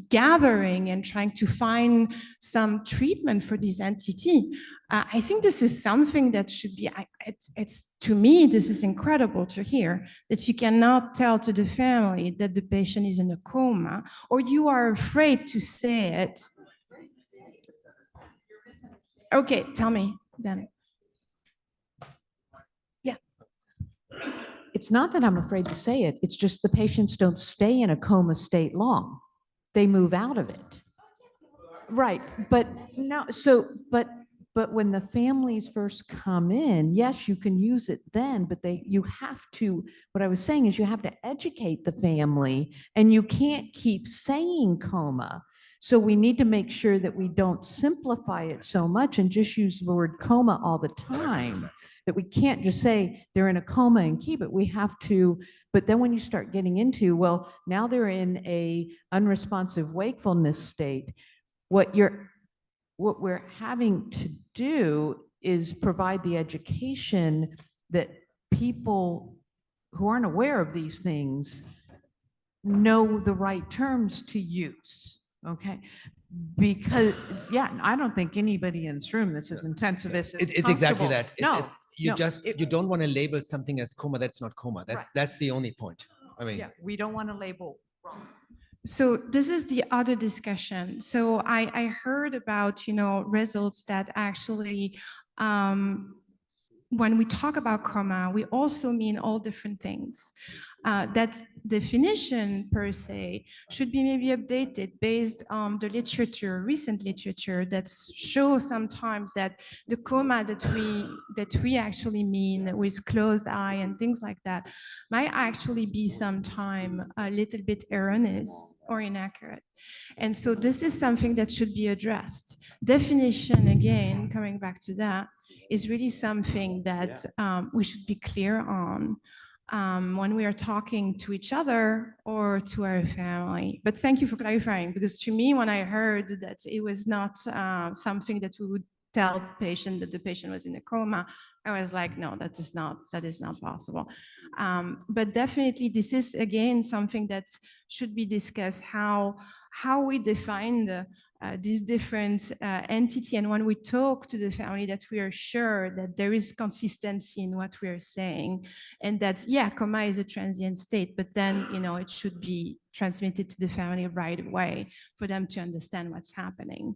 gathering and trying to find some treatment for this entity. I think this is something that should be, it's to me, this is incredible to hear that you cannot tell to the family that the patient is in a coma, or you are afraid to say it. Okay, tell me then. Yeah. It's not that I'm afraid to say it. It's just the patients don't stay in a coma state long. They move out of it. Right. But no, but when the families first come in, yes, you can use it then, but you have to, what I was saying is you have to educate the family, and you can't keep saying coma. So we need to make sure that we don't simplify it so much and just use the word coma all the time, that we can't just say they're in a coma and keep it. We have to, but then when you start getting into, well, now they're in a unresponsive wakefulness state, what we're having to do is provide the education that people who aren't aware of these things know the right terms to use. Okay, because yeah, I don't think anybody in this room that's as intensivist. It's exactly that. You no, you don't want to label something as coma that's not coma. That's the only point. I mean, yeah, we don't want to label wrong. So this is the other discussion. So I heard about results that actually when we talk about coma, we also mean all different things. That definition per se should be maybe updated based on the literature, recent literature that shows sometimes that the coma that we actually mean with closed eye and things like that might actually be sometime a little bit erroneous or inaccurate. And so this is something that should be addressed. Definition, again, coming back to that, is really something that we should be clear on when we are talking to each other or to our family. But thank you for clarifying, because to me, when I heard that it was not something that we would tell patient that the patient was in a coma, I was like, no, that is not possible. But definitely, this is again something that should be discussed, how we define these different entity, and when we talk to the family, that we are sure that there is consistency in what we are saying, and that coma is a transient state, but then it should be transmitted to the family right away for them to understand what's happening,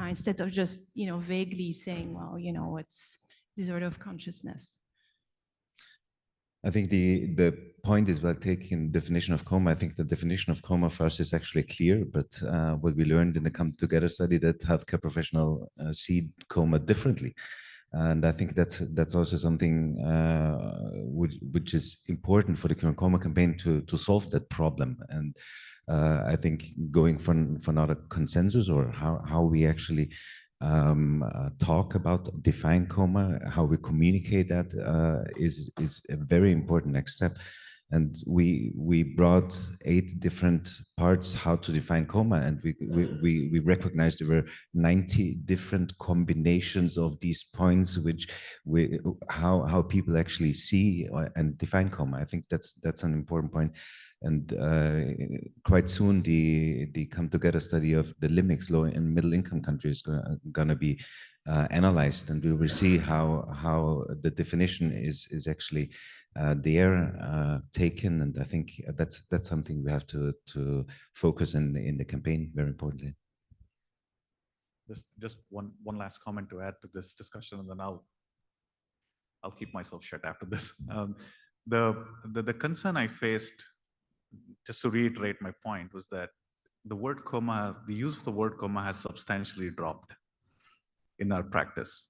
instead of just vaguely saying, well, it's disorder of consciousness. I think the point is well taken. Definition of coma. I think the definition of coma first is actually clear, but what we learned in the Come Together study that healthcare professional see coma differently, and I think that's also something which is important for the Curing Coma campaign to solve that problem. And I think going for another consensus or how we actually talk about define coma, how we communicate that is a very important next step. And we brought 8 different parts how to define coma, and we recognized there were 90 different combinations of these points, which how people actually see and define coma. I think that's an important point. And quite soon, the Come Together study of the LIMICs, low and middle income countries, going to be analyzed, and we will see how the definition is actually there taken. And I think that's something we have to focus in the campaign very importantly. Just one last comment to add to this discussion, and then I'll keep myself shut after this. The concern I faced, just to reiterate my point, was that the use of the word coma has substantially dropped in our practice.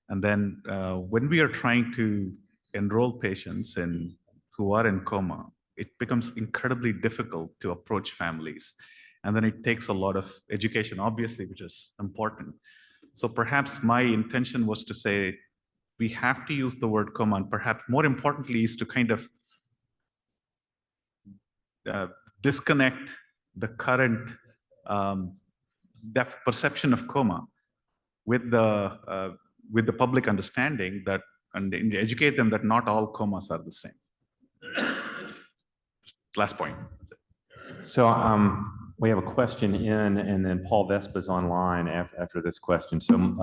And then when we are trying to enroll patients who are in coma, it becomes incredibly difficult to approach families. And then it takes a lot of education, obviously, which is important. So perhaps my intention was to say, we have to use the word coma, and perhaps more importantly is to kind of disconnect the current perception of coma with the public understanding that, and educate them that not all comas are the same. Last point. So we have a question in, and then Paul Vespa's online after this question. So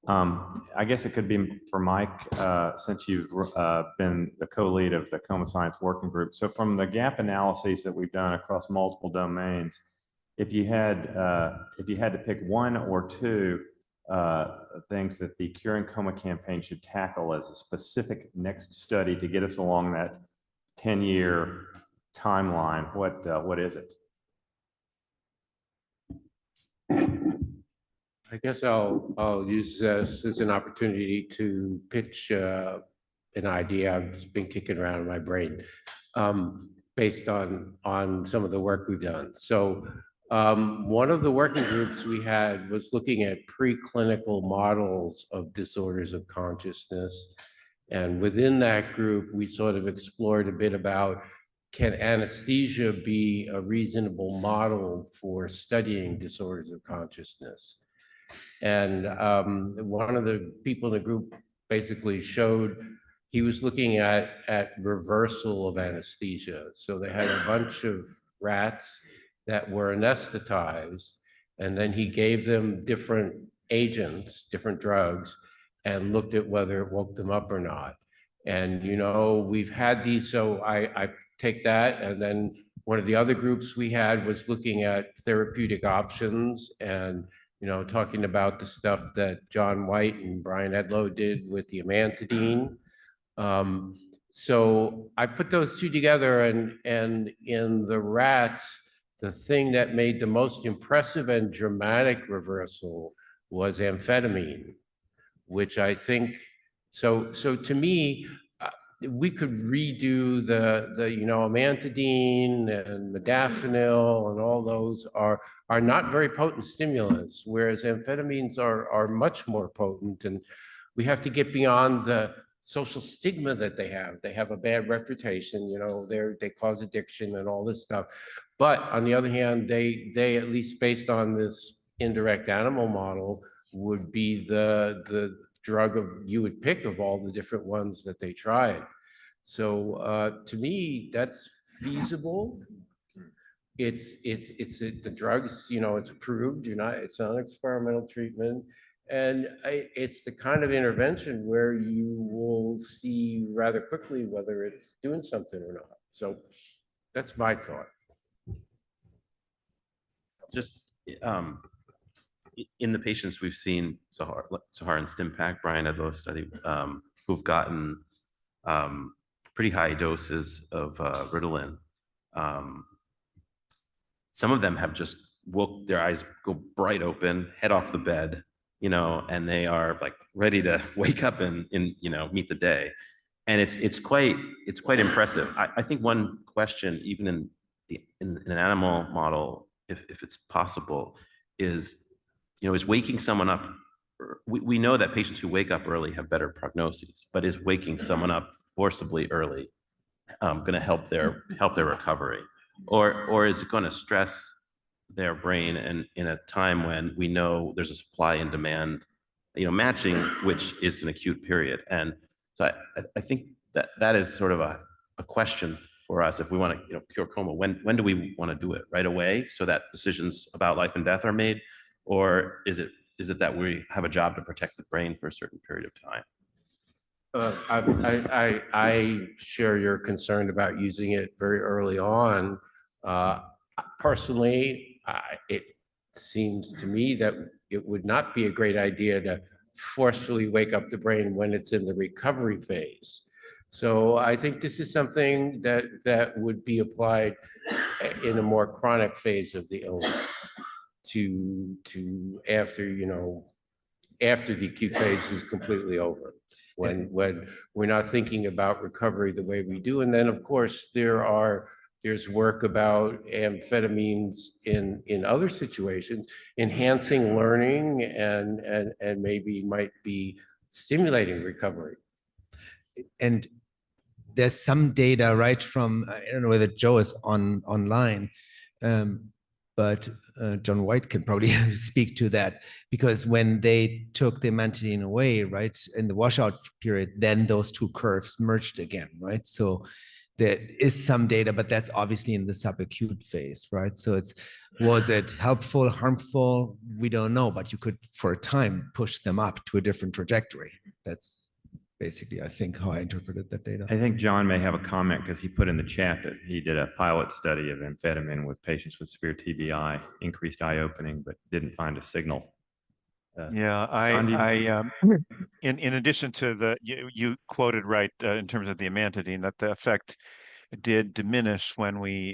I guess it could be for Mike, since you've been the co-lead of the Coma Science Working Group. So from the gap analyses that we've done across multiple domains, if you had to pick one or two things that the Curing Coma campaign should tackle as a specific next study to get us along that 10-year timeline, what is it? I guess I'll use this as an opportunity to pitch an idea I've just been kicking around in my brain based on some of the work we've done. So one of the working groups we had was looking at preclinical models of disorders of consciousness. And within that group, we sort of explored a bit about, can anesthesia be a reasonable model for studying disorders of consciousness? And one of the people in the group basically showed he was looking at reversal of anesthesia. So they had a bunch of rats that were anesthetized, and then he gave them different agents, different drugs, and looked at whether it woke them up or not. And, you know, we've had these, so I take that, and then one of the other groups we had was looking at therapeutic options and, you know, talking about the stuff that John White and Brian Edlow did with the amantadine. So I put those two together, and in the rats, the thing that made the most impressive and dramatic reversal was amphetamine, which I think, so to me, we could redo the you know, amantadine and modafinil and all those are not very potent stimulants, whereas amphetamines are much more potent, and we have to get beyond the social stigma that they have. They have a bad reputation, you know, they cause addiction and all this stuff. But on the other hand, they at least based on this indirect animal model would be the drug you would pick of all the different ones that they tried. So to me, that's feasible. It's the drugs, you know, it's approved. It's not an experimental treatment, and it's the kind of intervention where you will see rather quickly whether it's doing something or not. So that's my thought. Just in the patients we've seen, Sahar and Stimpack, Brian Edlow's study, who've gotten pretty high doses of Ritalin. Some of them have just woke, their eyes go bright open, head off the bed, and they are like ready to wake up and meet the day. And it's quite impressive. I think one question, even in an animal model, if it's possible, is waking someone up. We know that patients who wake up early have better prognoses, but is waking someone up forcibly early going to help their recovery, or is it going to stress their brain and in a time when we know there's a supply and demand, matching, which is an acute period. And so I think that is sort of a question for us if we want to cure coma. When do we want to do it? Right away, so that decisions about life and death are made, or is it that we have a job to protect the brain for a certain period of time? I share your concern about using it very early on. Personally, it seems to me that it would not be a great idea to forcefully wake up the brain when it's in the recovery phase. So I think this is something that would be applied in a more chronic phase of the illness to after the acute phase is completely over, when we're not thinking about recovery the way we do. And then of course there's work about amphetamines in other situations, enhancing learning and maybe might be stimulating recovery. And there's some data right from, I don't know whether Joe is online, but John White can probably speak to that, because when they took the amantadine away, right, in the washout period, then those two curves merged again, right? So there is some data, but that's obviously in the subacute phase, right? So was it helpful, harmful? We don't know, but you could, for a time, push them up to a different trajectory. That's basically, I think, how I interpreted that data. I think John may have a comment because he put in the chat that he did a pilot study of amphetamine with patients with severe TBI, increased eye opening, but didn't find a signal. Yeah, in addition to you quoted right in terms of the amantadine, that the effect did diminish when we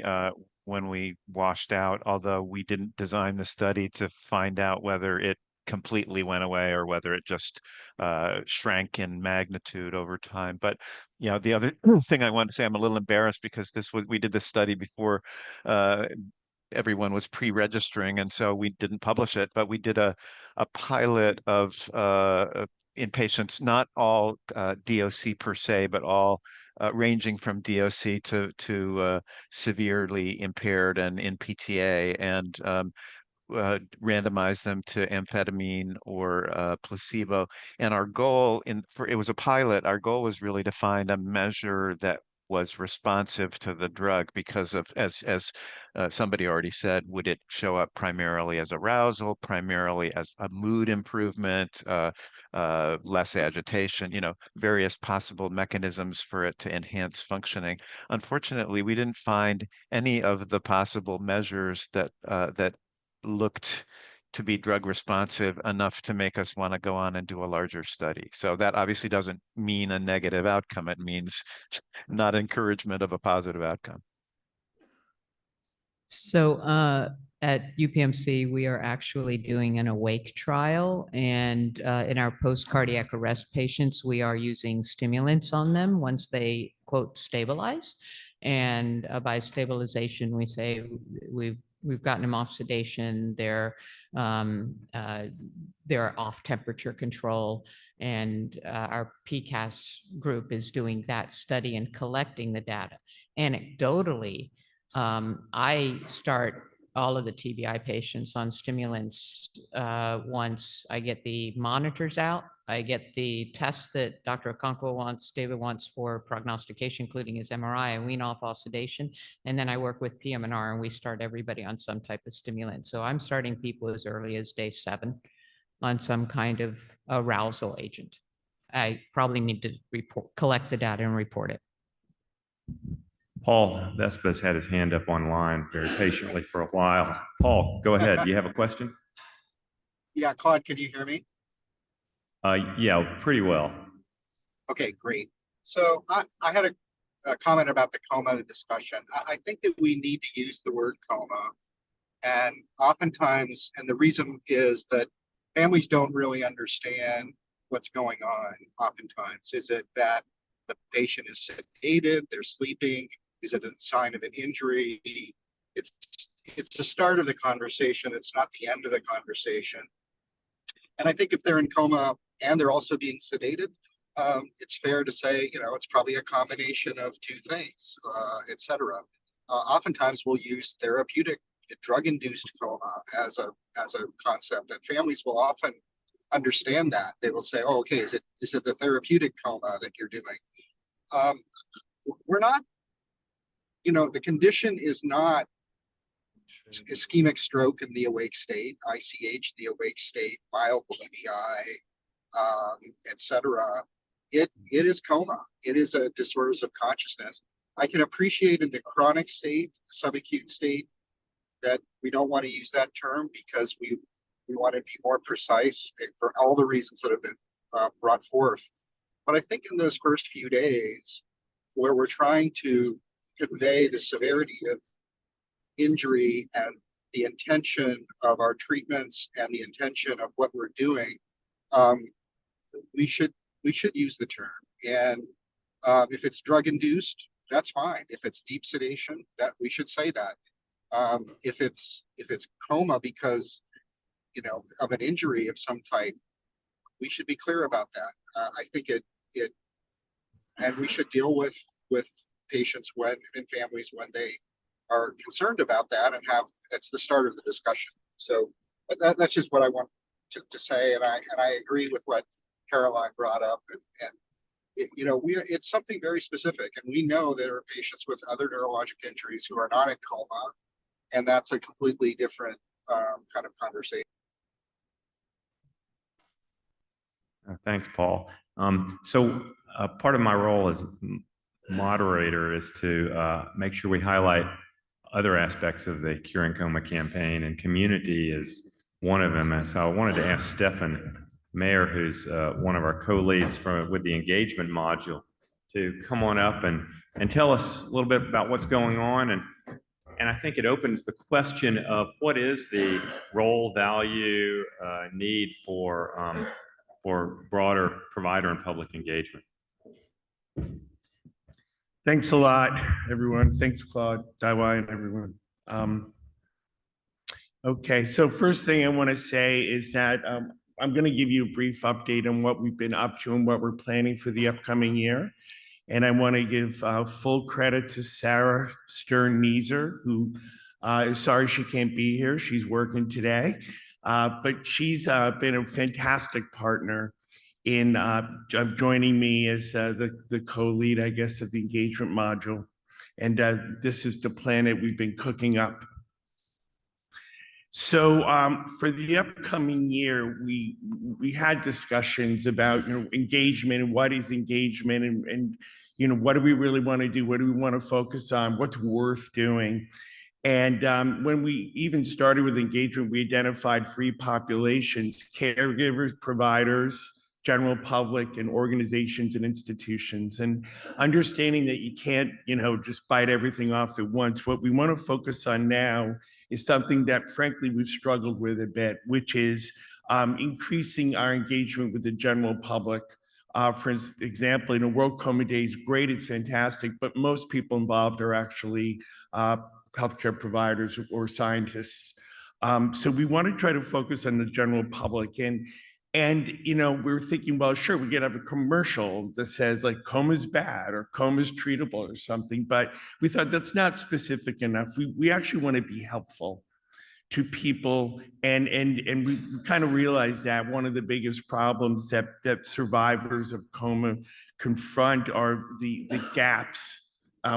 washed out, although we didn't design the study to find out whether it completely went away or whether it just shrank in magnitude over time. But the other thing I want to say, I'm a little embarrassed because we did this study before everyone was pre-registering, and so we didn't publish it, but we did a pilot of in patients, not all DOC per se, but all ranging from DOC to severely impaired and in PTA, and randomize them to amphetamine or placebo. And our goal it was a pilot. Our goal was really to find a measure that was responsive to the drug, because of, as somebody already said, would it show up primarily as arousal, primarily as a mood improvement, less agitation, various possible mechanisms for it to enhance functioning. Unfortunately, we didn't find any of the possible measures that looked to be drug responsive enough to make us want to go on and do a larger study. So that obviously doesn't mean a negative outcome. It means not encouragement of a positive outcome. So at UPMC, we are actually doing an awake trial, and in our post-cardiac arrest patients, we are using stimulants on them once they, quote, stabilize. And by stabilization, we say we've gotten them off sedation, they're off temperature control, and our PCAS group is doing that study and collecting the data. Anecdotally, I start all of the TBI patients on stimulants once I get the monitors out. I get the tests that Dr. Okonkwo wants, David wants for prognostication, including his MRI. I wean off all sedation, and then I work with PM&R, and we start everybody on some type of stimulant. So I'm starting people as early as day 7 on some kind of arousal agent. I probably need to collect the data and report it. Paul Vespa's had his hand up online very patiently for a while. Paul, go ahead. Do you have a question? Yeah, Claude, can you hear me? Yeah, pretty well. Okay, great. So I had a a comment about the coma discussion. I think that we need to use the word coma. And oftentimes, and the reason is that families don't really understand what's going on oftentimes. Is it that the patient is sedated, they're sleeping? Is it a sign of an injury? It's the start of the conversation. It's not the end of the conversation. And I think if they're in coma and they're also being sedated, it's fair to say, it's probably a combination of two things, et cetera. Oftentimes we'll use therapeutic drug-induced coma as a concept, and families will often understand that. They will say, "Oh, okay, is it the therapeutic coma that you're doing?" We're not, the condition is not ischemic stroke in the awake state, ICH, the awake state, mild TBI, etc. It is coma. It is a disorders of consciousness. I can appreciate in the chronic state, subacute state, that we don't want to use that term because we want to be more precise for all the reasons that have been brought forth. But I think in those first few days, where we're trying to convey the severity of injury and the intention of our treatments and the intention of what we're doing, we should use the term. And if it's drug induced, that's fine. If it's deep sedation, that we should say that. If it's coma because of an injury of some type, we should be clear about that. I think and we should deal with patients and families when they are concerned about that, and that's the start of the discussion. So that's just what I want to say, and I agree with what Caroline brought up, and it's something very specific, and we know there are patients with other neurologic injuries who are not in coma, and that's a completely different kind of conversation. Thanks, Paul. So part of my role as moderator is to make sure we highlight other aspects of the Curing Coma campaign, and community is one of them. And so I wanted to ask Stefan Mayer, who's one of our co-leads with the engagement module, to come on up and tell us a little bit about what's going on. And I think it opens the question of what is the role, value, need for broader provider and public engagement. Thanks a lot, everyone. Thanks, Claude, Daiwai, and everyone. Okay, so first thing I want to say is that I'm going to give you a brief update on what we've been up to and what we're planning for the upcoming year. And I want to give full credit to Sarah Stern-Neeser, who is sorry she can't be here. She's working today, but she's been a fantastic partner in joining me as the co-lead, I guess, of the engagement module. And this is the plan that we've been cooking up. So for the upcoming year, we had discussions about engagement and what is engagement, and what do we really want to do? What do we want to focus on? What's worth doing? And when we even started with engagement, we identified three populations: caregivers, providers, general public, and organizations and institutions. And understanding that you can't, just bite everything off at once. What we want to focus on now is something that, frankly, we've struggled with a bit, which is increasing our engagement with the general public. For example, World Coma Day is great, it's fantastic, but most people involved are actually healthcare providers or scientists. So we want to try to focus on the general public. And we're thinking, well, sure, we could have a commercial that says like coma's bad or coma's treatable or something, but we thought that's not specific enough. We actually want to be helpful to people, and we kind of realized that one of the biggest problems that survivors of coma confront are the gaps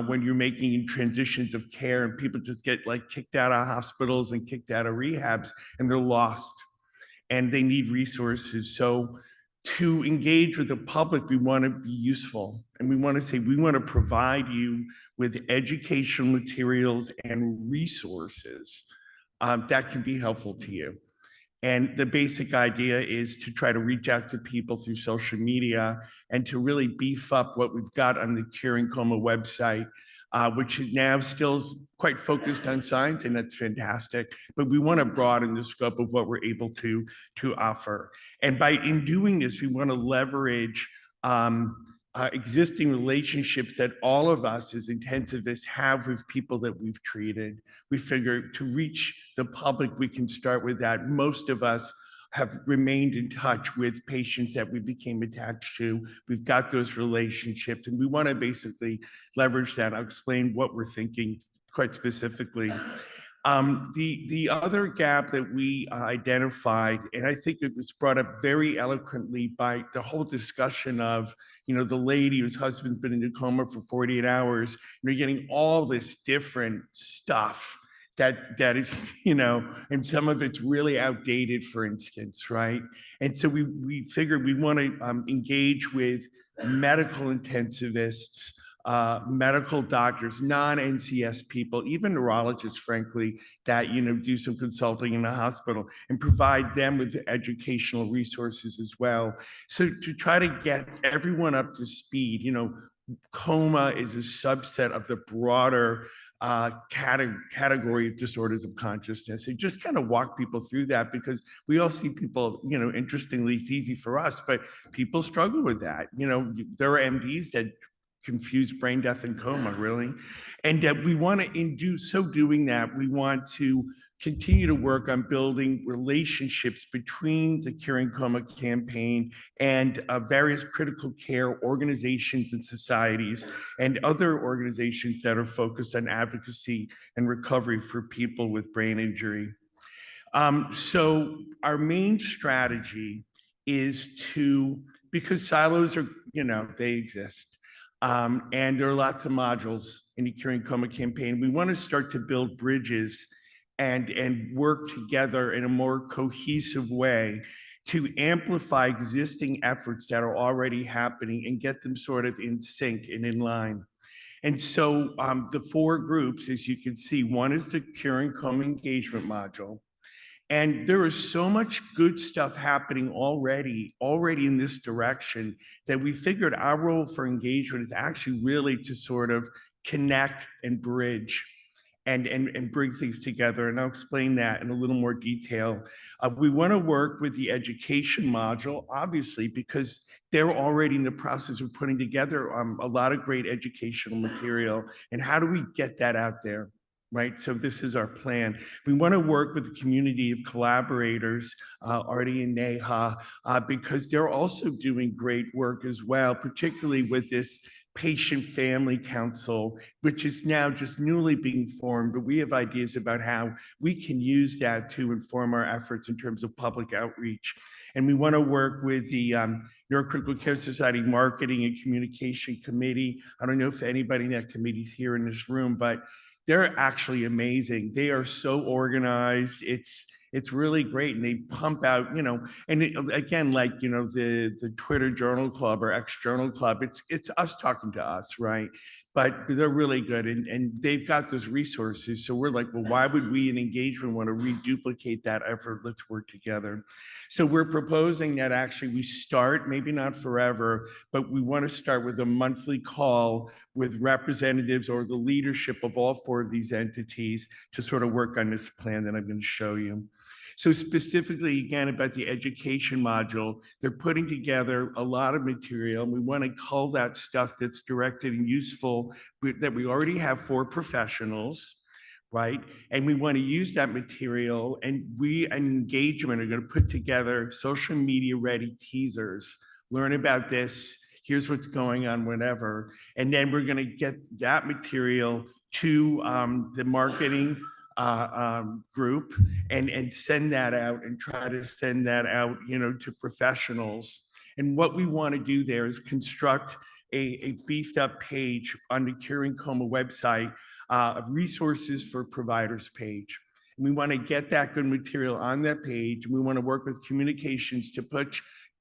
when you're making transitions of care, and people just get kicked out of hospitals and kicked out of rehabs, and they're lost. And they need resources. So to engage with the public, we want to be useful. And we want to say, we want to provide you with educational materials and resources that can be helpful to you. And the basic idea is to try to reach out to people through social media and to really beef up what we've got on the Curing Coma website, which is now still quite focused on science, and that's fantastic. But we want to broaden the scope of what we're able to offer. And in doing this, we want to leverage existing relationships that all of us as intensivists have with people that we've treated. We figure to reach the public, we can start with that. Most of us have remained in touch with patients that we became attached to. We've got those relationships, and we want to basically leverage that. I'll explain what we're thinking quite specifically. The other gap that we identified, and I think it was brought up very eloquently by the whole discussion of, the lady whose husband's been in a coma for 48 hours, you're getting all this different stuff that is, and some of it's really outdated, for instance, right? And so we figured we want to engage with medical intensivists, medical doctors, non-NCS people, even neurologists, frankly, that, do some consulting in the hospital, and provide them with educational resources as well. So to try to get everyone up to speed, coma is a subset of the broader category of disorders of consciousness. And just kind of walk people through that, because we all see people, interestingly, it's easy for us, but people struggle with that. There are MDs that confuse brain death and coma, really. And we want to, doing that, we want to continue to work on building relationships between the Curing Coma campaign and various critical care organizations and societies and other organizations that are focused on advocacy and recovery for people with brain injury. So our main strategy is because silos are, they exist. And there are lots of modules in the Curing Coma campaign. We want to start to build bridges and work together in a more cohesive way to amplify existing efforts that are already happening and get them sort of in sync and in line. And so the 4 groups, as you can see, one is the Curing Coma engagement module. And there is so much good stuff happening already in this direction, that we figured our role for engagement is actually really to sort of connect and bridge and bring things together. And I'll explain that in a little more detail. We want to work with the education module, obviously, because they're already in the process of putting together a lot of great educational material. And how do we get that out there? Right, so this is our plan. We want to work with a community of collaborators, Artie and Neha, because they're also doing great work as well, particularly with this patient family council, which is now just newly being formed, but we have ideas about how we can use that to inform our efforts in terms of public outreach. And we want to work with the Neurocritical Care Society Marketing and Communication Committee. I don't know if anybody in that committee is here in this room, but they're actually amazing. They are so organized. It's really great. And they pump out, and again, like, the Twitter Journal Club or X Journal Club, it's us talking to us, right? But they're really good, and they've got those resources. So we're like, well, why would we in engagement want to reduplicate that effort? Let's work together. So we're proposing that actually we start, maybe not forever, but we want to start with a monthly call with representatives or the leadership of all 4 of these entities to sort of work on this plan that I'm going to show you. So specifically, again, about the education module, they're putting together a lot of material, and we want to cull that stuff that's directed and useful that we already have for professionals, right? And we want to use that material, and we, in engagement, are going to put together social media ready teasers. Learn about this, here's what's going on, whatever. And then we're going to get that material to the marketing group and send that out and try to send that out, to professionals. And what we want to do there is construct a beefed up page on the Curing Coma website of resources for providers page. And we want to get that good material on that page. And we want to work with communications to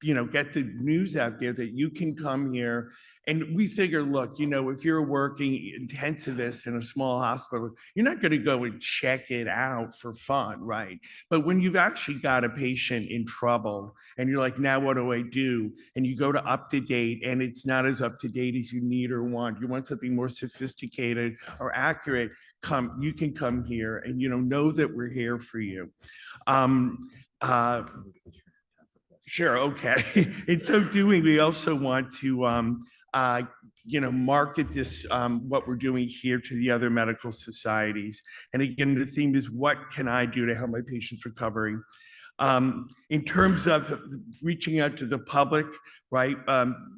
get the news out there that you can come here. And we figure, look, if you're a working intensivist in a small hospital, you're not going to go and check it out for fun, right? But when you've actually got a patient in trouble and you're like, now what do I do? And you go to up to date and it's not as up to date as you need or want. You want something more sophisticated or accurate. You can come here and know that we're here for you. Sure, okay. In so doing, we also want to market this, what we're doing here to the other medical societies. And again, the theme is, what can I do to help my patients recovery? In terms of reaching out to the public, right,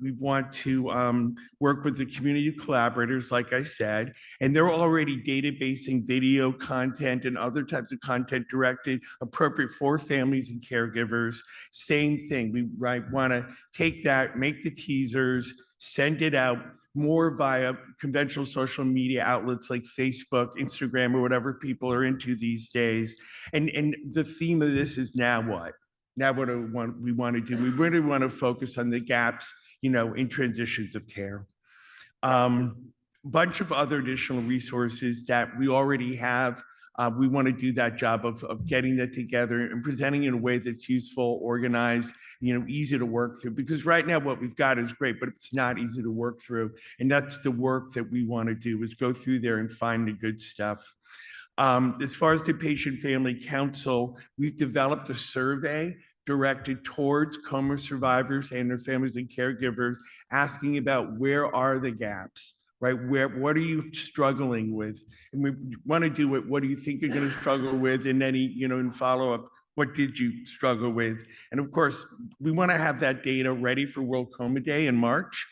we want to work with the community collaborators, like I said, and they're already databasing video content and other types of content directed appropriate for families and caregivers. Same thing, we want to take that, make the teasers, send it out more via conventional social media outlets like Facebook, Instagram, or whatever people are into these days. And the theme of this is, now what? Now what do we want to do? We really want to focus on the gaps, in transitions of care. Bunch of other additional resources that we already have. We want to do that job of getting that together and presenting in a way that's useful, organized, easy to work through. Because right now what we've got is great, but it's not easy to work through. And that's the work that we want to do, is go through there and find the good stuff. As far as the Patient Family Council, we've developed a survey directed towards coma survivors and their families and caregivers, asking about where are the gaps. Right? What are you struggling with? And we want to do it. What do you think you're going to struggle with? And then, in follow up, what did you struggle with? And of course, we want to have that data ready for World Coma Day in March.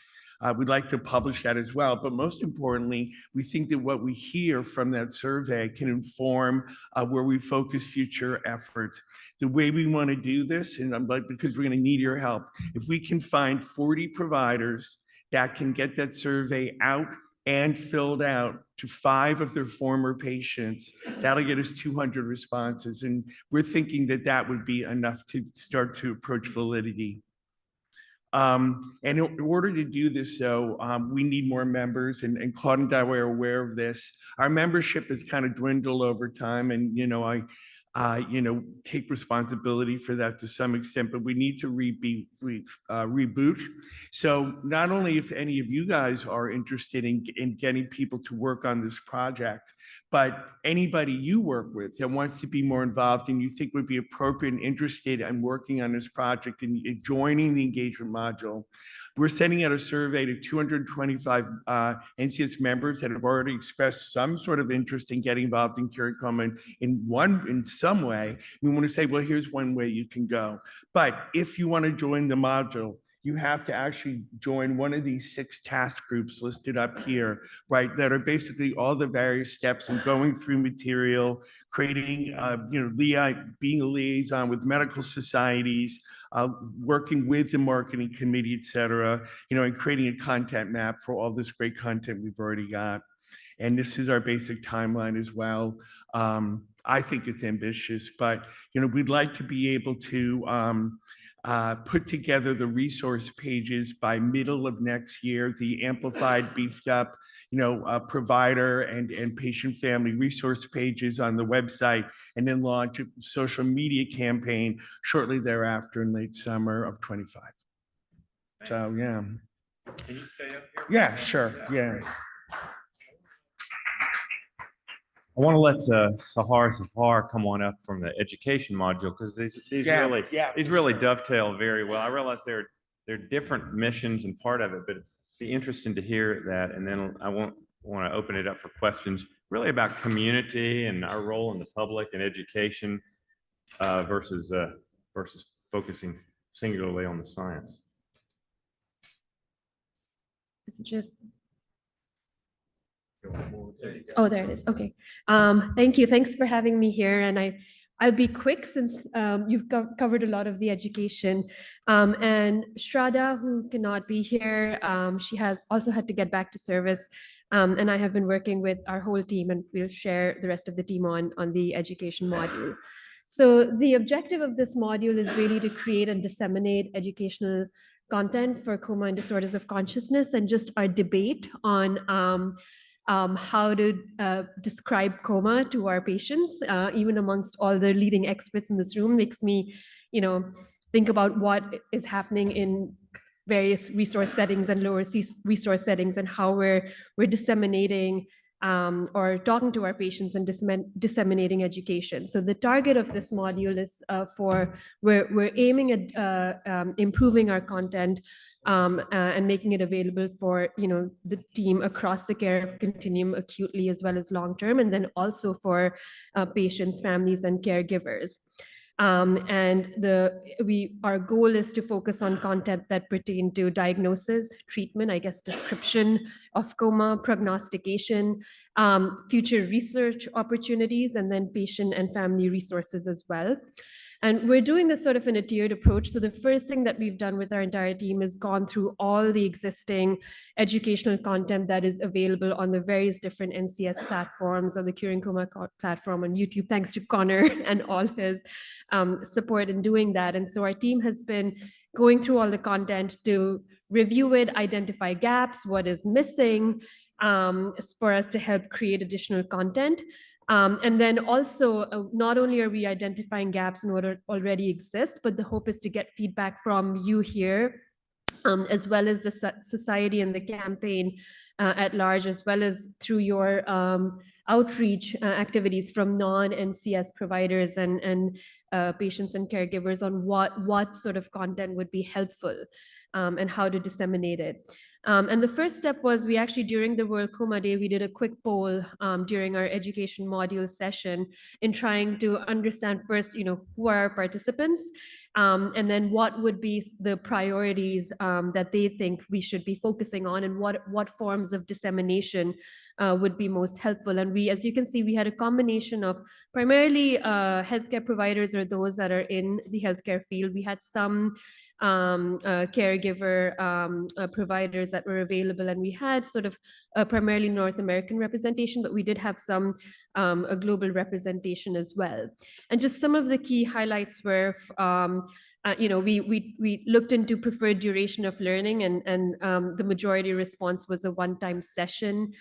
We'd like to publish that as well. But most importantly, we think that what we hear from that survey can inform where we focus future efforts. The way we want to do this, and because we're going to need your help, if we can find 40 providers that can get that survey out and filled out to 5 of their former patients, that'll get us 200 responses. And we're thinking that that would be enough to start to approach validity. And in order to do this, though, we need more members, and Claude and Daiwei are aware of this. Our membership has kind of dwindled over time, and I take responsibility for that to some extent, but we need to reboot. So not only if any of you guys are interested in getting people to work on this project, but anybody you work with that wants to be more involved and you think would be appropriate and interested in working on this project and joining the engagement module, we're sending out a survey to 225 NCS members that have already expressed some sort of interest in getting involved in Curing Coma in some way. We want to say, well, here's one way you can go. But if you want to join the module, you have to actually join one of these 6 task groups listed up here, right? That are basically all the various steps in going through material, creating, being a liaison with medical societies, working with the marketing committee, et cetera, and creating a content map for all this great content we've already got. And this is our basic timeline as well. I think it's ambitious, but, we'd like to be able to, put together the resource pages by middle of next year, the amplified, beefed up, provider and patient family resource pages on the website, and then launch a social media campaign shortly thereafter in late summer of 25. So, yeah. Can you stay up here? Yeah, sure. Yeah. I want to let Sahar come on up from the education module, because these really dovetail very well. I realize they're different missions and part of it, but it'd be interesting to hear that. And then I want to open it up for questions really about community and our role in the public and education versus focusing singularly on the science. Is it just Oh, there it is. Okay. Thank you. Thanks for having me here. And I'll be quick since you've covered a lot of the education. And Shraddha, who cannot be here, she has also had to get back to service. And I have been working with our whole team, and we'll share the rest of the team on the education module. So the objective of this module is really to create and disseminate educational content for coma and disorders of consciousness, and just our debate on how to describe coma to our patients, even amongst all the leading experts in this room, makes me, think about what is happening in various resource settings and lower resource settings, and how we're disseminating or talking to our patients and disseminating education. So the target of this module is we're aiming at improving our content and making it available for the team across the care continuum, acutely as well as long term, and then also for patients, families, and caregivers. Our goal is to focus on content that pertain to diagnosis, treatment, description of coma, prognostication, future research opportunities, and then patient and family resources as well. And we're doing this sort of in a tiered approach. So the first thing that we've done with our entire team is gone through all the existing educational content that is available on the various different NCS platforms, on the Curing Coma platform on YouTube, thanks to Connor and all his support in doing that. And so our team has been going through all the content to review it, identify gaps, what is missing, for us to help create additional content. And then also, not only are we identifying gaps in what already exists, but the hope is to get feedback from you here, as well as the society and the campaign at large, as well as through your outreach activities from non-NCS providers and patients and caregivers on what sort of content would be helpful and how to disseminate it. And the first step was we actually, during the World Coma Day, we did a quick poll during our education module session in trying to understand first, who are our participants, and then what would be the priorities that they think we should be focusing on, and what forms of dissemination would be most helpful. And we, as you can see, we had a combination of primarily healthcare providers or those that are in the healthcare field. We had some caregiver providers that were available, and we had sort of a primarily North American representation, but we did have some a global representation as well. And just some of the key highlights were, we looked into preferred duration of learning, and the majority response was a one-time session.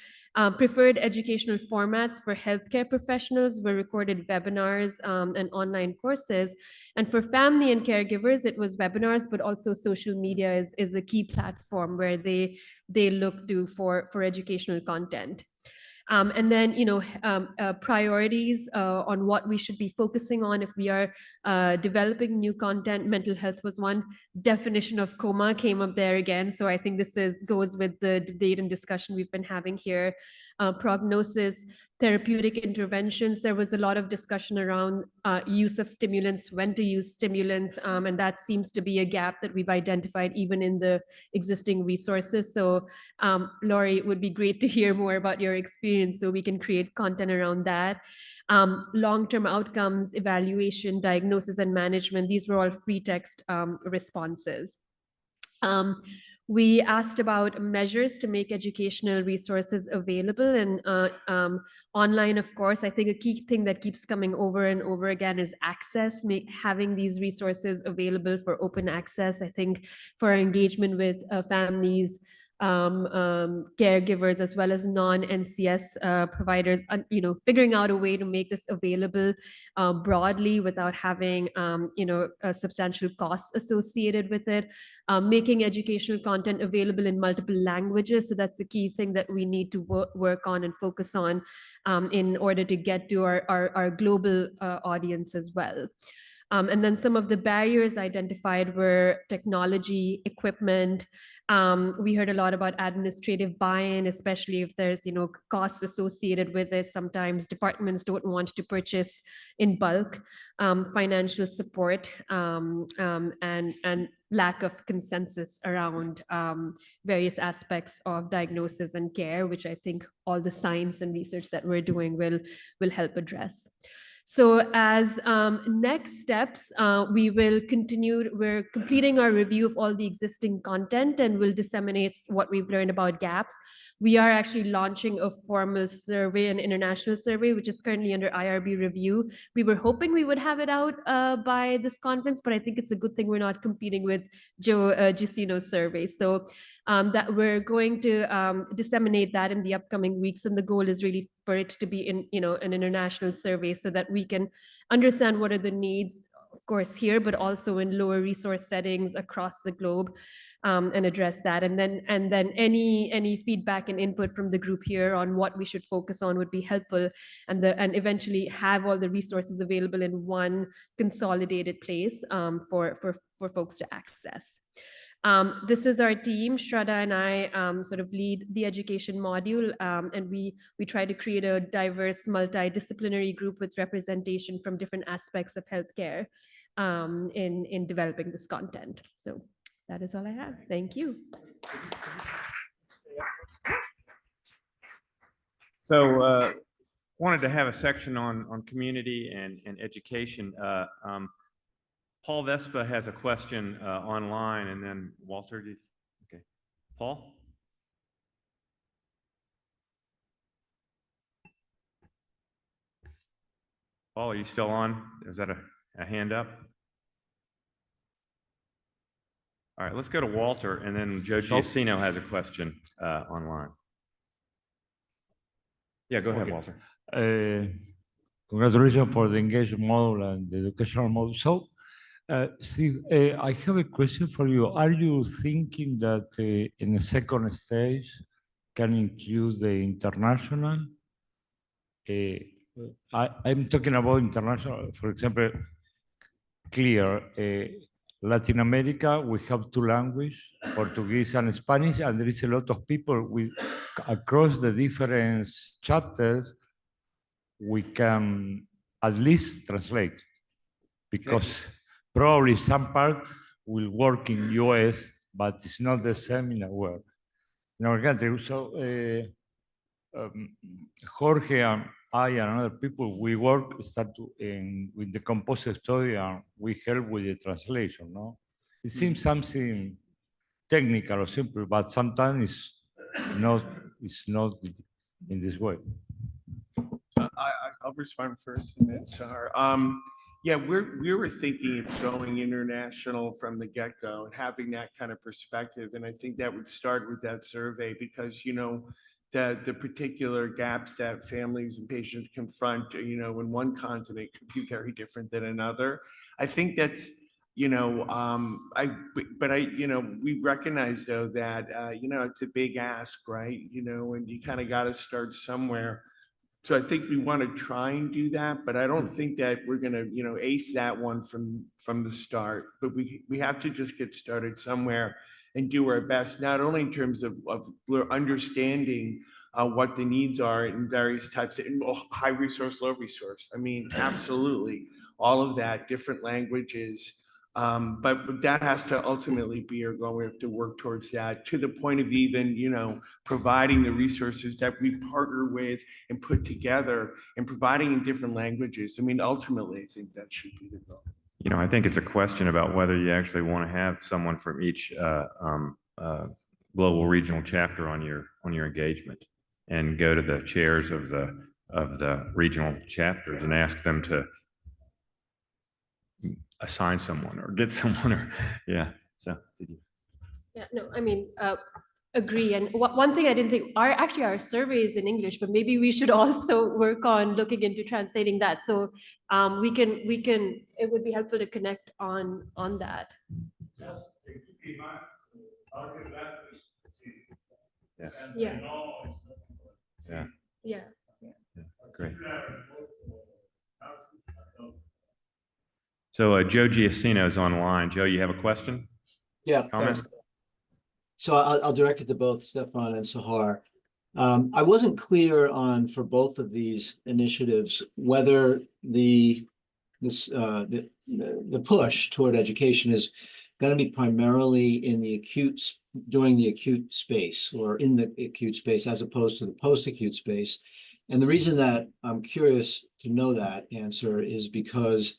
Preferred educational formats for healthcare professionals were recorded webinars and online courses. And for family and caregivers, it was webinars, but also social media is a key platform where they look to for educational content. And then, priorities on what we should be focusing on if we are developing new content. Mental health was one. Definition of coma came up there again. So I think this goes with the debate and discussion we've been having here. Prognosis, therapeutic interventions. There was a lot of discussion around use of stimulants, when to use stimulants, and that seems to be a gap that we've identified even in the existing resources. So Laurie, it would be great to hear more about your experience so we can create content around that. Long-term outcomes, evaluation, diagnosis, and management. These were all free text responses. We asked about measures to make educational resources available and online, of course. I think a key thing that keeps coming over and over again is access, having these resources available for open access. I think for our engagement with families, caregivers, as well as non-NCS providers, figuring out a way to make this available broadly without having, a substantial costs associated with it, making educational content available in multiple languages. So that's the key thing that we need to work on and focus on in order to get to our global audience as well. And then some of the barriers identified were technology, equipment. We heard a lot about administrative buy-in, especially if there's, costs associated with it. Sometimes departments don't want to purchase in bulk. Financial support, and lack of consensus around various aspects of diagnosis and care, which I think all the science and research that we're doing will help address. So as next steps, we're completing our review of all the existing content and we'll disseminate what we've learned about gaps. We are actually launching a formal survey, an international survey, which is currently under IRB review. We were hoping we would have it out by this conference, but I think it's a good thing we're not competing with Joe Giustino's survey. So that we're going to disseminate that in the upcoming weeks. And the goal is really for it to be in, an international survey so that we can understand what are the needs, of course, here, but also in lower resource settings across the globe, and address that. And then any feedback and input from the group here on what we should focus on would be helpful, and eventually have all the resources available in one consolidated place for folks to access. This is our team. Shraddha and I sort of lead the education module, and we try to create a diverse, multidisciplinary group with representation from different aspects of healthcare in developing this content. So that is all I have. Thank you. So wanted to have a section on community and education. Paul Vespa has a question online, and then Walter, okay. Paul? Paul, are you still on? Is that a hand up? All right, let's go to Walter, and then Joe Giacino has a question online. Yeah, go ahead, Walter. Congratulations for the engagement model and the educational model. So, Steve, I have a question for you. Are you thinking that in the second stage can include the international? I'm talking about international, for example, Latin America, we have two languages, Portuguese and Spanish, and there is a lot of people across the different chapters, we can at least translate, because probably some part will work in US, but it's not the same in our country. So Jorge and I and other people, we work with the composite study, and we help with the translation. No, it seems something technical or simple, but sometimes it's not in this way. I'll respond first, and then Sahar. Yeah, we were thinking of going international from the get-go and having that kind of perspective, and I think that would start with that survey, because the particular gaps that families and patients confront, in one continent could be very different than another. I think that's, we recognize though that, it's a big ask, right? And you kind of got to start somewhere. So I think we want to try and do that, but I don't think that we're going to, ace that one from the start. But we have to just get started somewhere and do our best, not only in terms of understanding what the needs are in various types of high resource, low resource. I mean, absolutely, all of that, different languages. But that has to ultimately be our goal. We have to work towards that, to the point of even, providing the resources that we partner with and put together and providing in different languages. I mean, ultimately, I think that should be the goal. I think it's a question about whether you actually want to have someone from each global regional chapter on your engagement, and go to the chairs of the regional chapters and ask them to assign someone or get someone, or yeah. So did you? Yeah, no, I mean, agree. And one thing I didn't think, our survey is in English, but maybe we should also work on looking into translating that. So we can, it would be helpful to connect on that. Yeah. Yeah. Yeah. Yeah. Great. So Joe Giacino is online. Joe, you have a question? Yeah. Comment? Thanks. So I'll direct it to both Stefan and Sahar. I wasn't clear on, for both of these initiatives, whether the push toward education is going to be primarily in the during the acute space, or in the acute space, as opposed to the post-acute space. And the reason that I'm curious to know that answer is because,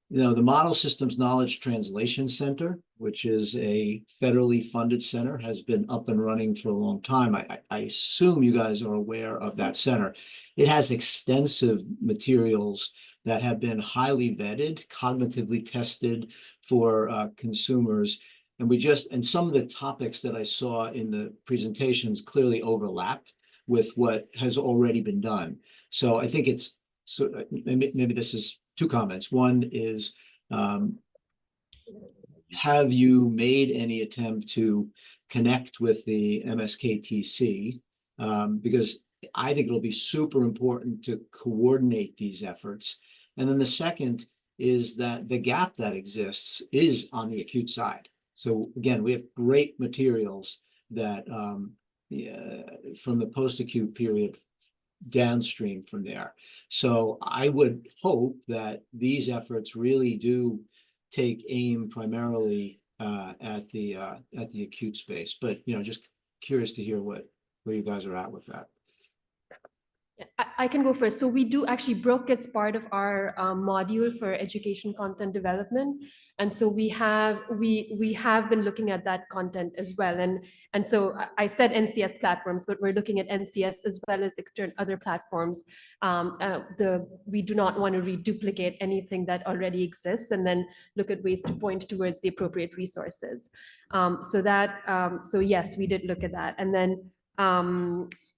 you know, the Model Systems Knowledge Translation Center, which is a federally funded center, has been up and running for a long time. I assume you guys are aware of that center. It has extensive materials that have been highly vetted, cognitively tested for consumers. And some of the topics that I saw in the presentations clearly overlap with what has already been done. So I think it's, so maybe this is two comments. One is, have you made any attempt to connect with the MSKTC? Because I think it'll be super important to coordinate these efforts. And then the second is that the gap that exists is on the acute side. So again, we have great materials that from the post-acute period downstream from there. So I would hope that these efforts really do take aim primarily at the acute space. But you know, just curious to hear where you guys are at with that. I can go first. So we do actually broke as part of our module for education content development. And so we have been looking at that content as well. And so I said NCS platforms, but we're looking at NCS as well as external other platforms. We do not want to reduplicate anything that already exists, and then look at ways to point towards the appropriate resources. So yes, we did look at that. And then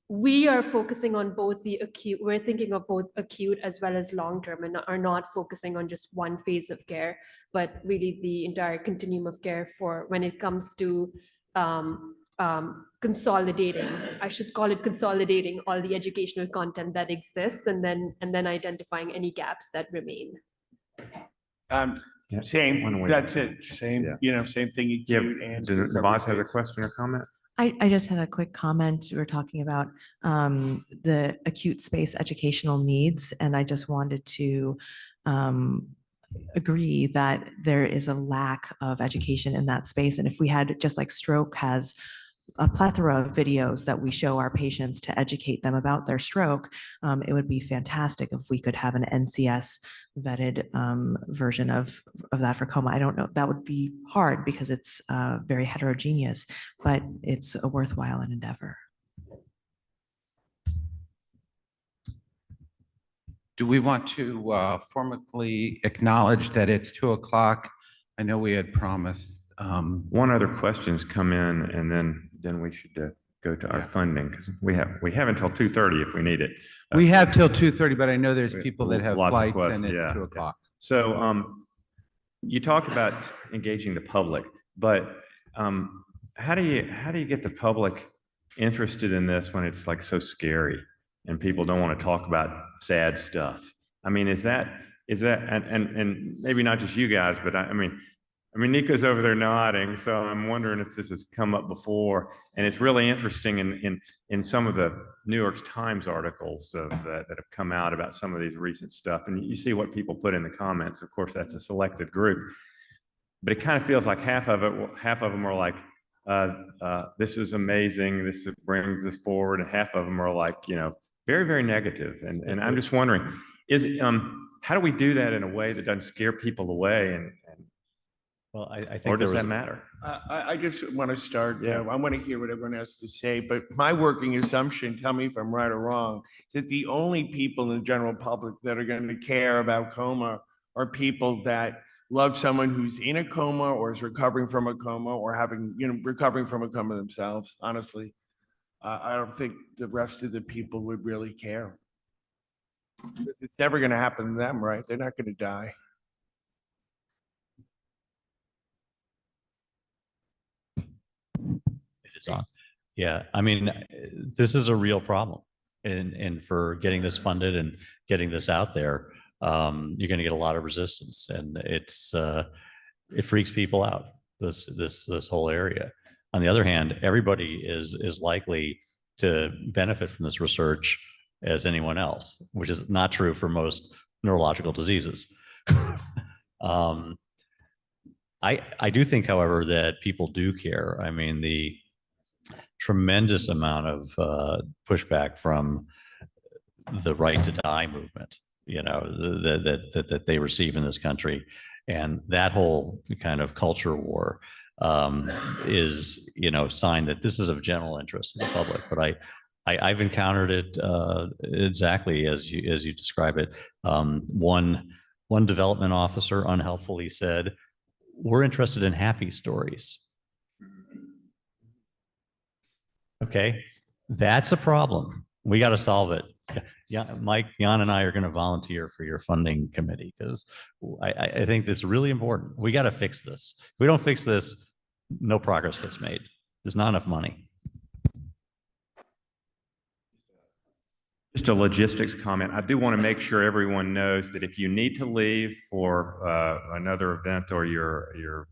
we are focusing on both the acute, we're thinking of both acute as well as long-term, and are not focusing on just one phase of care, but really the entire continuum of care for when it comes to consolidating, I should call it consolidating all the educational content that exists, and then identifying any gaps that remain. Same, that's it, same, you know, same thing. Acute and Devon has a question or comment? I just had a quick comment. We were talking about the acute space educational needs, and I just wanted to agree that there is a lack of education in that space. And if we had, just like stroke has a plethora of videos that we show our patients to educate them about their stroke, it would be fantastic if we could have an NCS vetted version of that for coma. I don't know, that would be hard because it's very heterogeneous, but it's a worthwhile endeavor. Do we want to formally acknowledge that it's 2:00? I know we had promised. One other question's come in, and then we should go to our funding, because we have until 2:30 if we need it. We have till 2:30, but I know there's people that have Lots of flights questions, and it's yeah. 2:00. So you talked about engaging the public, but how do you get the public interested in this when it's like so scary and people don't want to talk about sad stuff? I mean, is that and maybe not just you guys, but I mean, Nico's over there nodding, so I'm wondering if this has come up before. And it's really interesting in some of the New York Times articles that have come out about some of these recent stuff. And you see what people put in the comments. Of course, that's a selected group, but it kind of feels like half of them are like, this is amazing, this brings us forward, and half of them are like, you know, very, very negative. And I'm just wondering, how do we do that in a way that doesn't scare people away? Well, I think or does that matter? I just want to start, I want to hear what everyone has to say, but my working assumption, tell me if I'm right or wrong, is that the only people in the general public that are going to care about coma are people that love someone who's in a coma or is recovering from a coma or recovering from a coma themselves, honestly. I don't think the rest of the people would really care. It's never going to happen to them, right? They're not going to die. Is on. Yeah, I mean, this is a real problem, and for getting this funded and getting this out there, you're going to get a lot of resistance, and it freaks people out. This whole area. On the other hand, everybody is likely to benefit from this research as anyone else, which is not true for most neurological diseases. I do think, however, that people do care. I mean, the tremendous amount of pushback from the right to die movement, you know, that they receive in this country. And that whole kind of culture war is, you know, sign that this is of general interest to the public. But I've encountered it exactly as you describe it. One development officer unhelpfully said, "We're interested in happy stories." Okay, that's a problem. We got to solve it. Yeah, Mike, Jan, and I are going to volunteer for your funding committee because I think that's really important. We got to fix this. If we don't fix this, no progress gets made. There's not enough money. Just a logistics comment. I do want to make sure everyone knows that if you need to leave for another event or your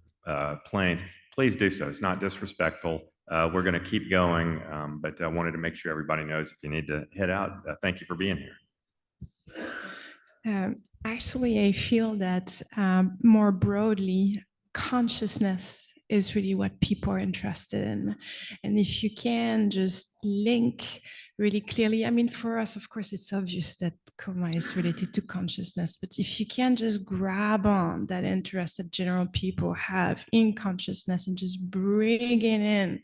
planes, please do so. It's not disrespectful. We're going to keep going, but I wanted to make sure everybody knows if you need to head out. Thank you for being here. Actually, I feel that more broadly, consciousness is really what people are interested in. And if you can just link really clearly, I mean, for us, of course, it's obvious that coma is related to consciousness, but if you can just grab on that interest that general people have in consciousness and just bring it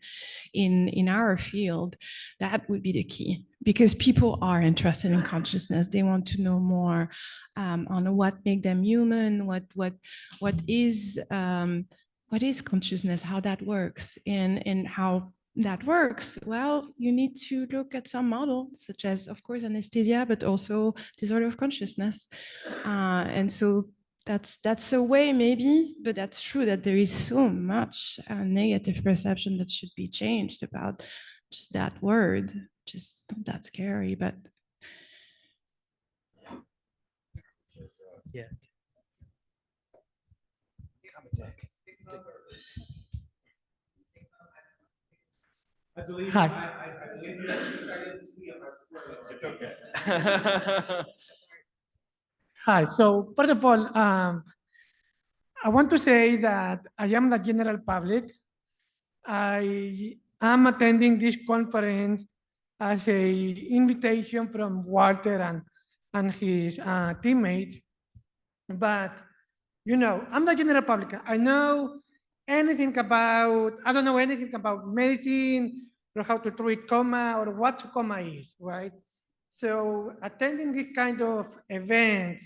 in our field, that would be the key, because people are interested in consciousness. They want to know more on what makes them human, what is consciousness, how that works, and how that works. Well, you need to look at some models, such as, of course, anesthesia, but also disorder of consciousness. And so that's a way, maybe, but that's true that there is so much negative perception that should be changed about just that word. Just not that scary, but yeah. Hi. It's okay. Hi. So first of all, I want to say that I am the general public. I am attending this conference as a invitation from Walter and his teammates. But, you know, I'm the general public. I don't know anything about medicine or how to treat coma or what coma is, right? So attending this kind of event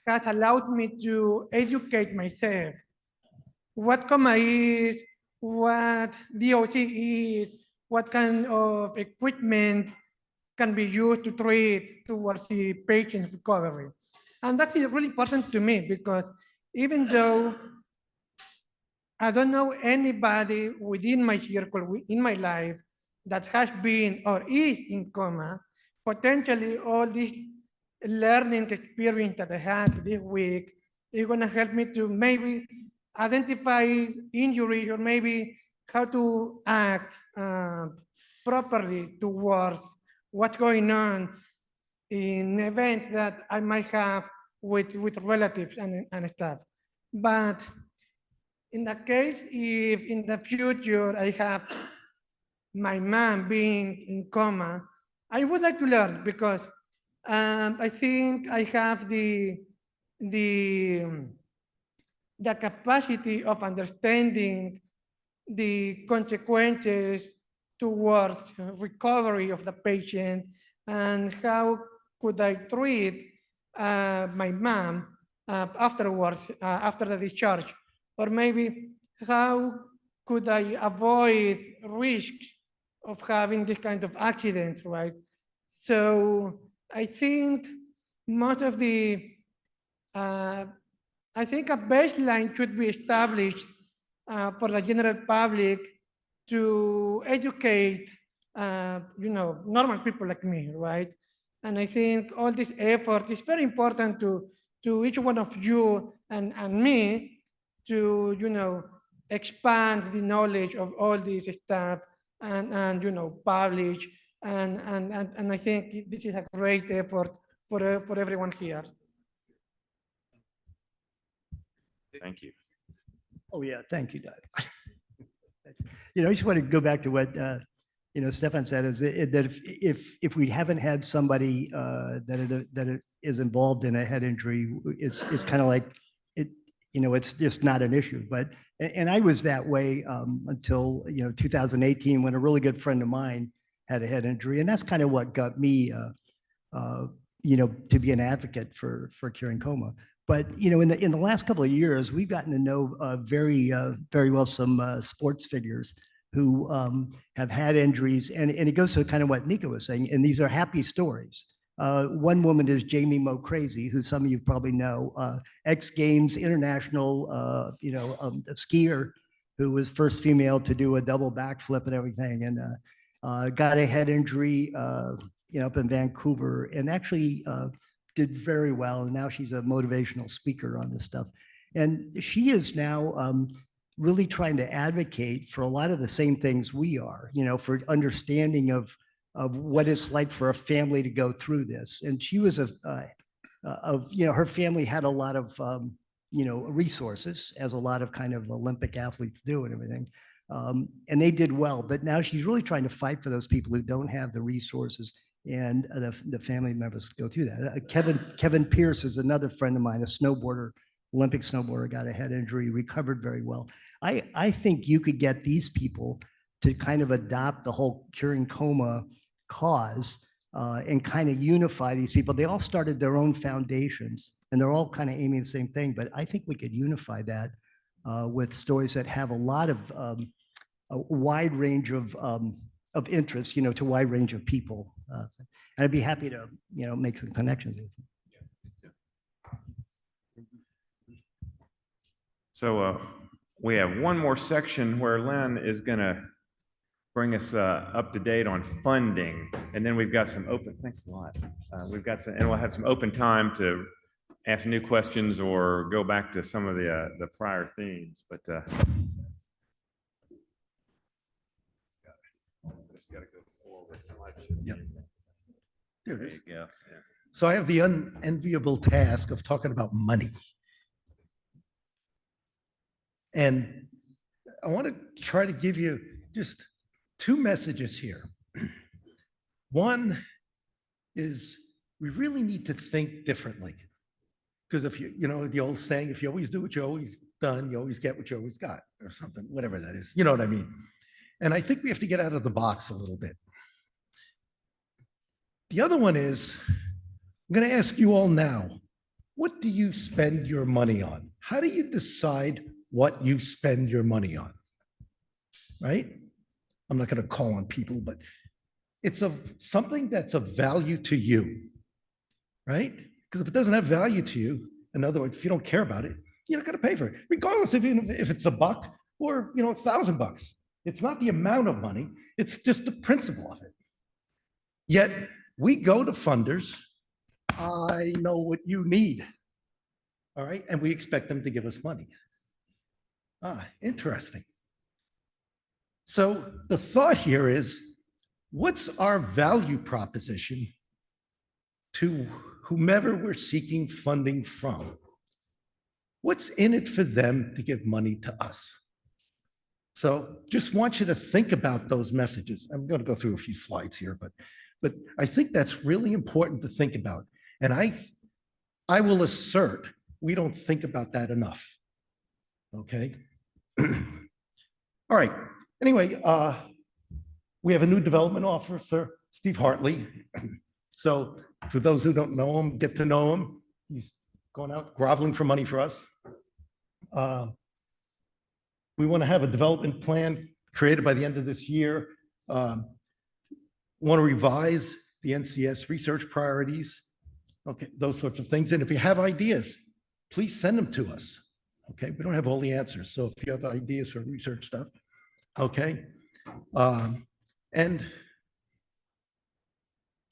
has allowed me to educate myself. What coma is, what DOT is, what kind of equipment can be used to treat towards the patient's recovery. And that is really important to me because even though I don't know anybody within my circle, in my life, that has been or is in coma, potentially all this learning experience that I had this week is going to help me to maybe identify injuries or maybe how to act properly towards what's going on in events that I might have with relatives and stuff. But in that case, if in the future I have my mom being in coma, I would like to learn because I think I have the capacity of understanding the consequences towards recovery of the patient and how could I treat my mom afterwards, after the discharge, or maybe how could I avoid risks of having this kind of accident, right? So I think most of I think a baseline should be established for the general public to educate, normal people like me, right? And I think all this effort is very important to each one of you and me to, expand the knowledge of all this stuff and publish. And I think this is a great effort for everyone here. Thank you. Oh, yeah. Thank you, Doug. I just want to go back to what Stefan said is that if we haven't had somebody that is involved in a head injury, it's kind of like it, it's just not an issue. But and I was that way until 2018 when a really good friend of mine had a head injury, and that's kind of what got me to be an advocate for curing coma. But in the last couple of years, we've gotten to know very well some sports figures who have had injuries, and it goes to kind of what Nika was saying, and these are happy stories. One woman is Jamie Mo Crazy, who some of you probably know, X Games international, a skier who was first female to do a double backflip and everything, and got a head injury, up in Vancouver, and actually did very well. And now she's a motivational speaker on this stuff, and she is now really trying to advocate for a lot of the same things we are, for understanding of what it's like for a family to go through this. And she was her family had a lot of, resources, as a lot of kind of Olympic athletes do and everything. And they did well, but now she's really trying to fight for those people who don't have the resources and the family members go through that. Kevin Pierce is another friend of mine, a snowboarder, Olympic snowboarder, got a head injury, recovered very well. I think you could get these people to kind of adopt the whole curing coma cause and kind of unify these people. They all started their own foundations and they're all kind of aiming the same thing, but I think we could unify that with stories that have a lot of a wide range of interests, to a wide range of people. And I'd be happy to, make some connections. So we have one more section where Lynn is going to bring us up to date on funding, and then we've got some open. Thanks a lot. And we'll have some open time to ask new questions or go back to some of the prior themes. But just got to go forward. Yep. There it is. There you go. Yeah. So I have the unenviable task of talking about money. And I want to try to give you just two messages here. One is we really need to think differently. Because if the old saying, if you always do what you always done, you always get what you always got, or something, whatever that is. You know what I mean? And I think we have to get out of the box a little bit. The other one is, I'm going to ask you all now, what do you spend your money on? How do you decide what you spend your money on? Right? I'm not going to call on people, but it's something that's of value to you, right? Because if it doesn't have value to you, in other words, if you don't care about it, you're not going to pay for it, regardless if it's $1 or $1,000. It's not the amount of money; it's just the principle of it. Yet we go to funders. I know what you need, all right, and we expect them to give us money. Interesting. So the thought here is, what's our value proposition to whomever we're seeking funding from? What's in it for them to give money to us? So just want you to think about those messages. I'm going to go through a few slides here, but I think that's really important to think about. And I will assert we don't think about that enough. Okay. All right. Anyway, we have a new development officer, Steve Hartley. So for those who don't know him, get to know him. He's going out groveling for money for us. We want to have a development plan created by the end of this year. Want to revise the NCS research priorities. Okay, those sorts of things. And if you have ideas, please send them to us. Okay, we don't have all the answers. So if you have ideas for research stuff, okay. And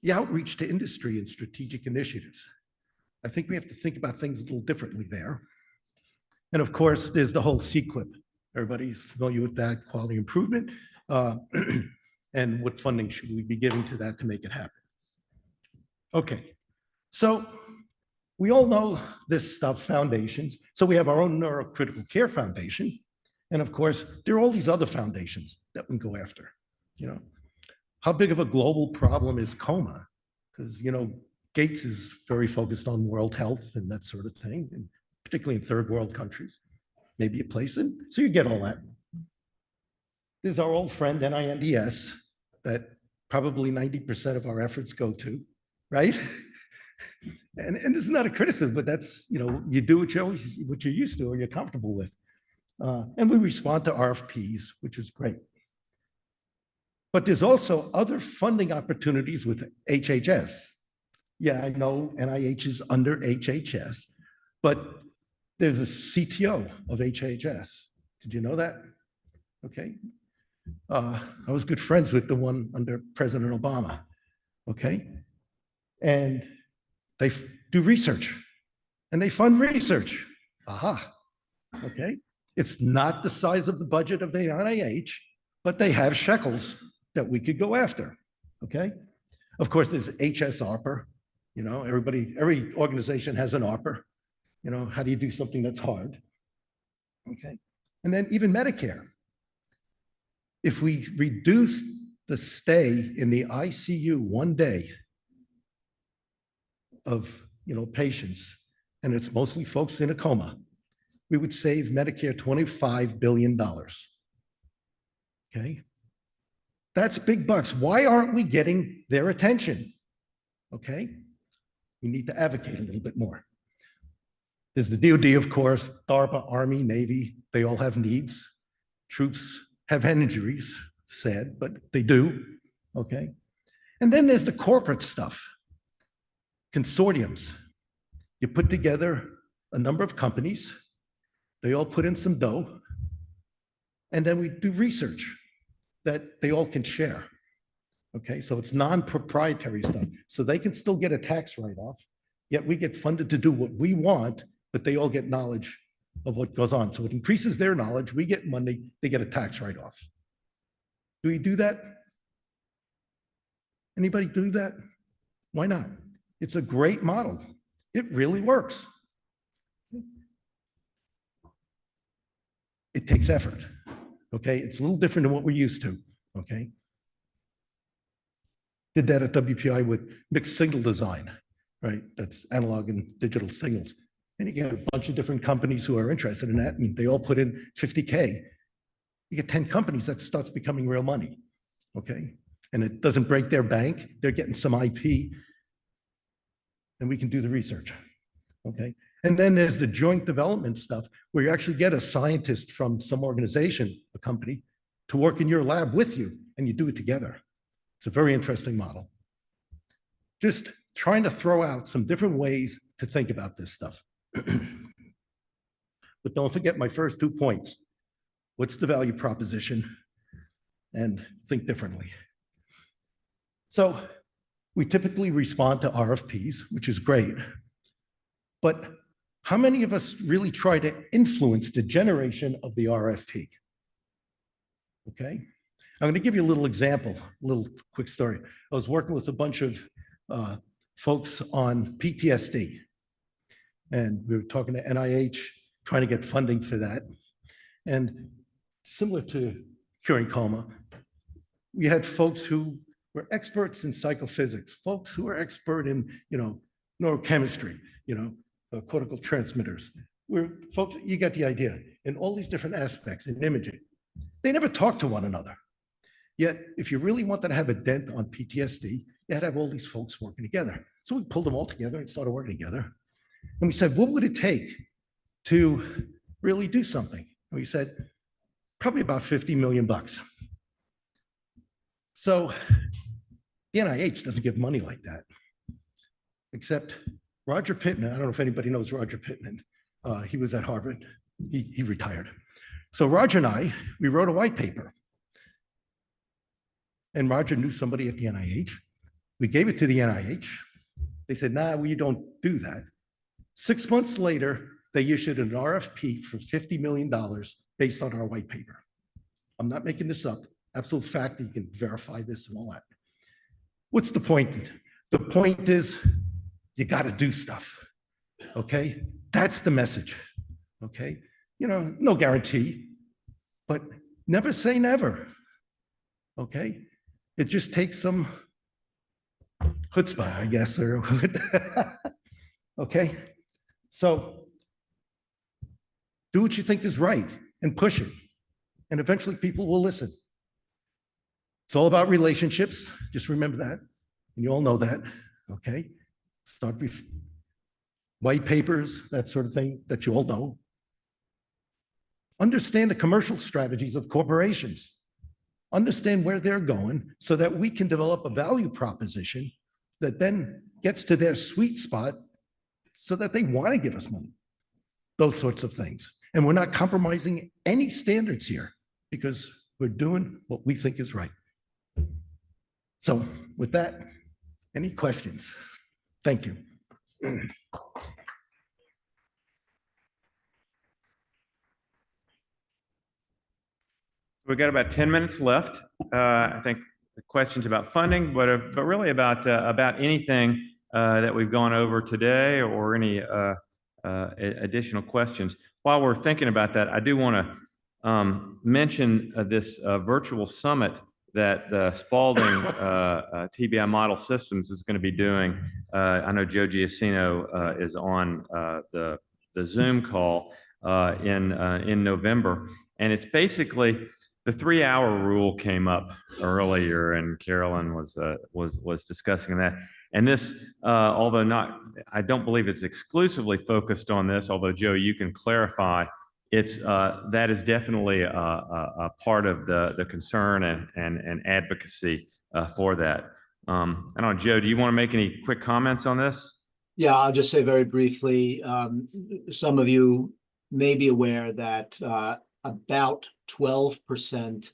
the outreach to industry and strategic initiatives. I think we have to think about things a little differently there. And of course, there's the whole CQIP. Everybody's familiar with that, quality improvement. And what funding should we be giving to that to make it happen? Okay, so we all know this stuff, foundations. So we have our own neurocritical care foundation. And of course, there are all these other foundations that we can go after, how big of a global problem is coma? Because, you know, Gates is very focused on world health and that sort of thing, and particularly in third world countries. Maybe a place in, so you get all that. There's our old friend NINDS that probably 90% of our efforts go to, right? And this is not a criticism, but that's, you know, you do what you're used to or you're comfortable with. And we respond to RFPs, which is great. But there's also other funding opportunities with HHS. Yeah, I know NIH is under HHS, but there's a CTO of HHS. Did you know that? Okay. I was good friends with the one under President Obama. Okay. And they do research and they fund research. Aha. Okay. It's not the size of the budget of the NIH, but they have shekels that we could go after. Okay. Of course, there's HSARPA. You know, every organization has an ARPA. You know, how do you do something that's hard? Okay. And then even Medicare. If we reduce the stay in the ICU one day of, you know, patients, and it's mostly folks in a coma, we would save Medicare $25 billion. Okay. That's big bucks. Why aren't we getting their attention? Okay. We need to advocate a little bit more. There's the DoD, of course, DARPA, Army, Navy, they all have needs. Troops have injuries, sad, but they do, okay? And then there's the corporate stuff. Consortiums. You put together a number of companies, they all put in some dough, and then we do research that they all can share. Okay, so it's non-proprietary stuff. So they can still get a tax write-off, yet we get funded to do what we want, but they all get knowledge of what goes on. So it increases their knowledge, we get money, they get a tax write-off. Do we do that? Anybody do that? Why not? It's a great model. It really works. It takes effort, okay? It's a little different than what we're used to, okay? Did that at WPI with mixed signal design, right? That's analog and digital signals. And you get a bunch of different companies who are interested in that, and they all put in 50K. You get 10 companies, that starts becoming real money, okay? And it doesn't break their bank. They're getting some IP, and we can do the research, okay? And then there's the joint development stuff where you actually get a scientist from some organization, a company, to work in your lab with you, and you do it together. It's a very interesting model. Just trying to throw out some different ways to think about this stuff. But don't forget my first 2 points. What's the value proposition? And think differently. So we typically respond to RFPs, which is great. But how many of us really try to influence the generation of the RFP? Okay. I'm going to give you a little example, a little quick story. I was working with a bunch of folks on PTSD, and we were talking to NIH, trying to get funding for that. And similar to Curing Coma, we had folks who were experts in psychophysics, folks who are expert in, you know, neurochemistry, you know, cortical transmitters. Folks, you get the idea, in all these different aspects in imaging. They never talk to one another. Yet, if you really wanted to have a dent on PTSD, you had to have all these folks working together. So we pulled them all together and started working together. And we said, what would it take to really do something? And we said, probably about 50 million bucks. So the NIH doesn't give money like that, except Roger Pittman. I don't know if anybody knows Roger Pittman. He was at Harvard. He retired. So Roger and I, we wrote a white paper. And Roger knew somebody at the NIH. We gave it to the NIH. They said, nah, we don't do that. 6 months later, they issued an RFP for $50 million based on our white paper. I'm not making this up. Absolute fact, you can verify this and all that. What's the point? The point is, you got to do stuff, okay? That's the message, okay? You know, no guarantee, but never say never, okay? It just takes some chutzpah, I guess, or okay. So do what you think is right and push it. And eventually people will listen. It's all about relationships. Just remember that. And you all know that. Okay. Start with white papers, that sort of thing that you all know. Understand the commercial strategies of corporations. Understand where they're going so that we can develop a value proposition that then gets to their sweet spot so that they want to give us money. Those sorts of things. And we're not compromising any standards here because we're doing what we think is right. So with that, any questions? Thank you. We've got about 10 minutes left. I think the questions about funding, but really about anything that we've gone over today or any additional questions. While we're thinking about that, I do want to mention this virtual summit that the Spalding TBI Model Systems is going to be doing. I know Joe Giacino is on the Zoom call in November, and it's basically the 3-hour rule came up earlier, and Carolyn was discussing that. And this, although not, I don't believe it's exclusively focused on this. Although Joe, you can clarify. It's that is definitely a part of the concern and advocacy for that. I don't know, Joe. Do you want to make any quick comments on this? Yeah, I'll just say very briefly. Some of you may be aware that about 12%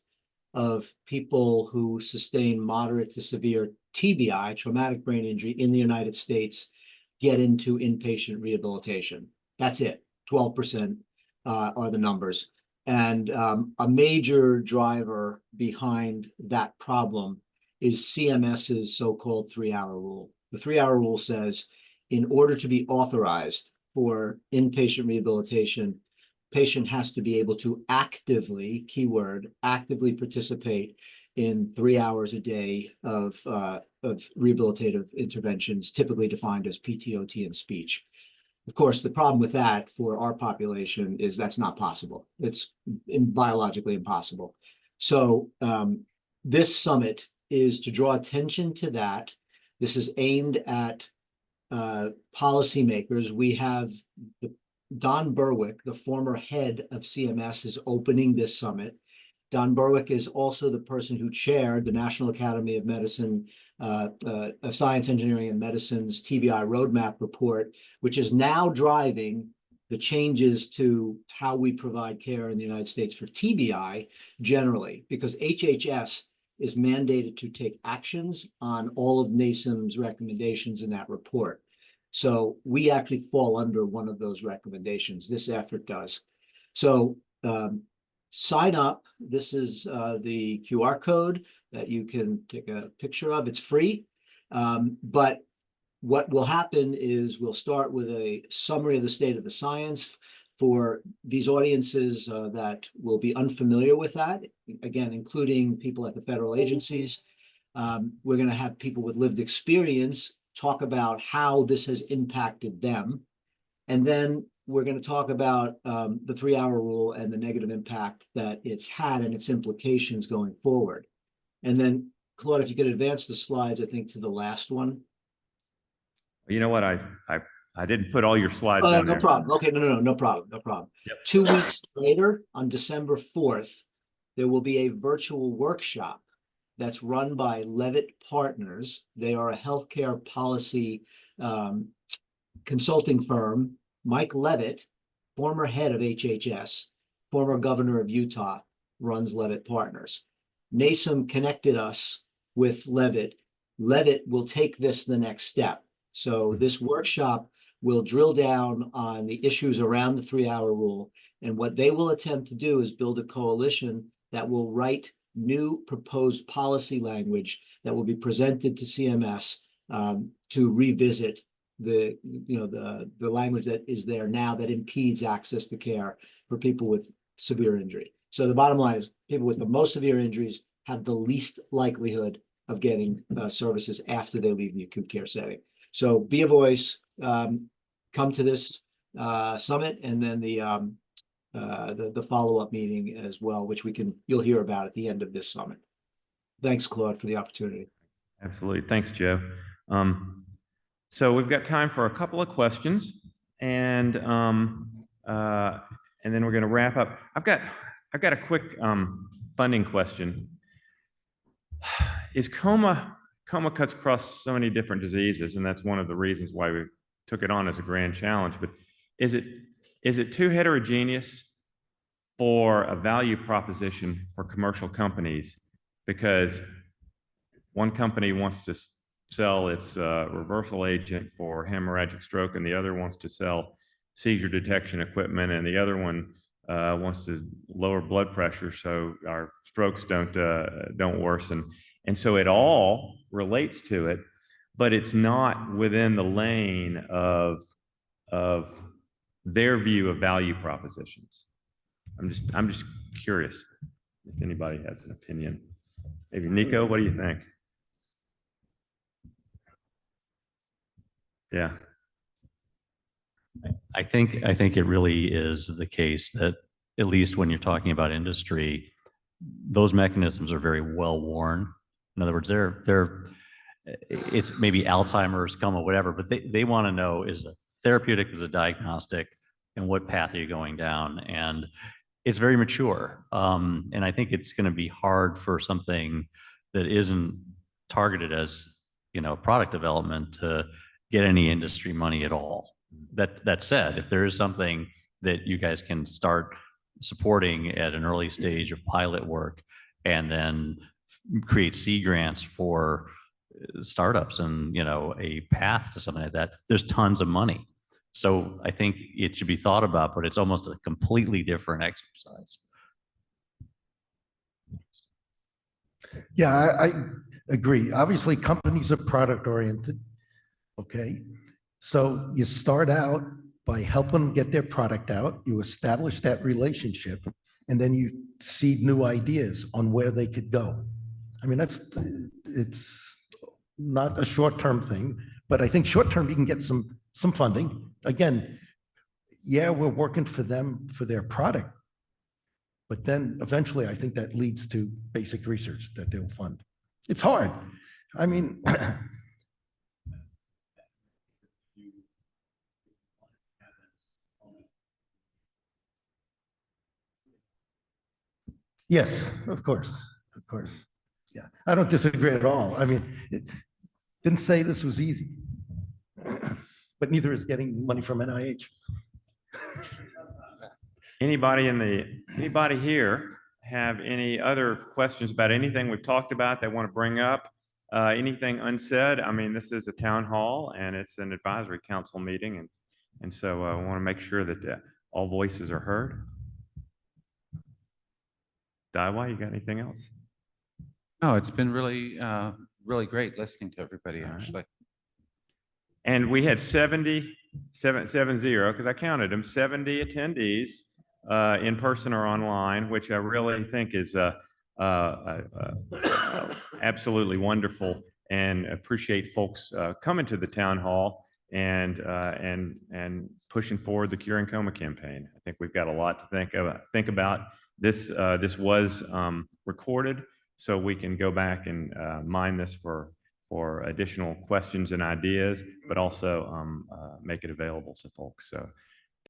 of people who sustain moderate to severe TBI, traumatic brain injury, in the United States get into inpatient rehabilitation. That's it. 12% are the numbers. And a major driver behind that problem is CMS's so-called 3-hour rule. The 3-hour rule says, in order to be authorized for inpatient rehabilitation, patient has to be able to actively, keyword, actively participate in 3 hours a day of rehabilitative interventions, typically defined as PTOT and speech. Of course, the problem with that for our population is that's not possible. It's biologically impossible. So this summit is to draw attention to that. This is aimed at policymakers. We have Don Berwick, the former head of CMS, is opening this summit. Don Berwick is also the person who chaired the National Academy of Medicine, Science, Engineering, and Medicine's TBI Roadmap report, which is now driving the changes to how we provide care in the United States for TBI generally, because HHS is mandated to take actions on all of NASM's recommendations in that report. So we actually fall under one of those recommendations. This effort does. So sign up. This is the QR code that you can take a picture of. It's free. But what will happen is we'll start with a summary of the state of the science for these audiences that will be unfamiliar with that, again, including people at the federal agencies. We're going to have people with lived experience talk about how this has impacted them. And then we're going to talk about the 3-hour rule and the negative impact that it's had and its implications going forward. And then, Claude, if you could advance the slides, I think, to the last one. You know what? I didn't put all your slides on No there. problem. Okay, no problem. Yep. 2 weeks later, on December 4th, there will be a virtual workshop that's run by Levitt Partners. They are a healthcare policy consulting firm. Mike Levitt, former head of HHS, former governor of Utah, runs Levitt Partners. NASM connected us with Levitt. Levitt will take this the next step. So this workshop will drill down on the issues around the 3-hour rule. And what they will attempt to do is build a coalition that will write new proposed policy language that will be presented to CMS to revisit the language that is there now that impedes access to care for people with severe injury. So the bottom line is people with the most severe injuries have the least likelihood of getting services after they leave the acute care setting. So be a voice, come to this summit, and then the follow-up meeting as well, which you'll hear about at the end of this summit. Thanks, Claude, for the opportunity. Absolutely. Thanks, Joe. So we've got time for a couple of questions, and then we're going to wrap up. I've got a quick funding question. Is coma cuts across so many different diseases, and that's one of the reasons why we took it on as a grand challenge. But is it too heterogeneous for a value proposition for commercial companies? Because one company wants to sell its reversal agent for hemorrhagic stroke, and the other wants to sell seizure detection equipment, and the other one wants to lower blood pressure so our strokes don't worsen. And so it all relates to it, but it's not within the lane of their view of value propositions. I'm just curious if anybody has an opinion. Maybe Nico, what do you think? Yeah. I think it really is the case that, at least when you're talking about industry, those mechanisms are very well worn. In other words, it's maybe Alzheimer's, coma, whatever, but they want to know, is it therapeutic, is it diagnostic, and what path are you going down? And it's very mature. And I think it's going to be hard for something that isn't targeted as, product development to get any industry money at all. That said, if there is something that you guys can start supporting at an early stage of pilot work, and then create seed grants for startups and, a path to something like that, there's tons of money. So I think it should be thought about, but it's almost a completely different exercise. Yeah, I agree. Obviously, companies are product oriented. Okay. So you start out by helping them get their product out, you establish that relationship, and then you seed new ideas on where they could go. I mean, it's not a short-term thing, but I think short-term you can get some funding. Again, yeah, we're working for them for their product, but then eventually I think that leads to basic research that they'll fund. It's hard. I mean, yes, of course. Yeah, I don't disagree at all. I mean, didn't say this was easy, but neither is getting money from NIH. Anybody here have any other questions about anything we've talked about they want to bring up? Anything unsaid? I mean, this is a town hall and it's an advisory council meeting, and so I want to make sure that all voices are heard. Daiwa, you got anything else? No, it's been really, really great listening to everybody, actually. And we had 70, because I counted them, 70 attendees in person or online, which I really think is absolutely wonderful, and appreciate folks coming to the town hall and pushing forward the Curing Coma campaign. I think we've got a lot to think about. This was recorded, so we can go back and mine this for additional questions and ideas, but also make it available to folks. So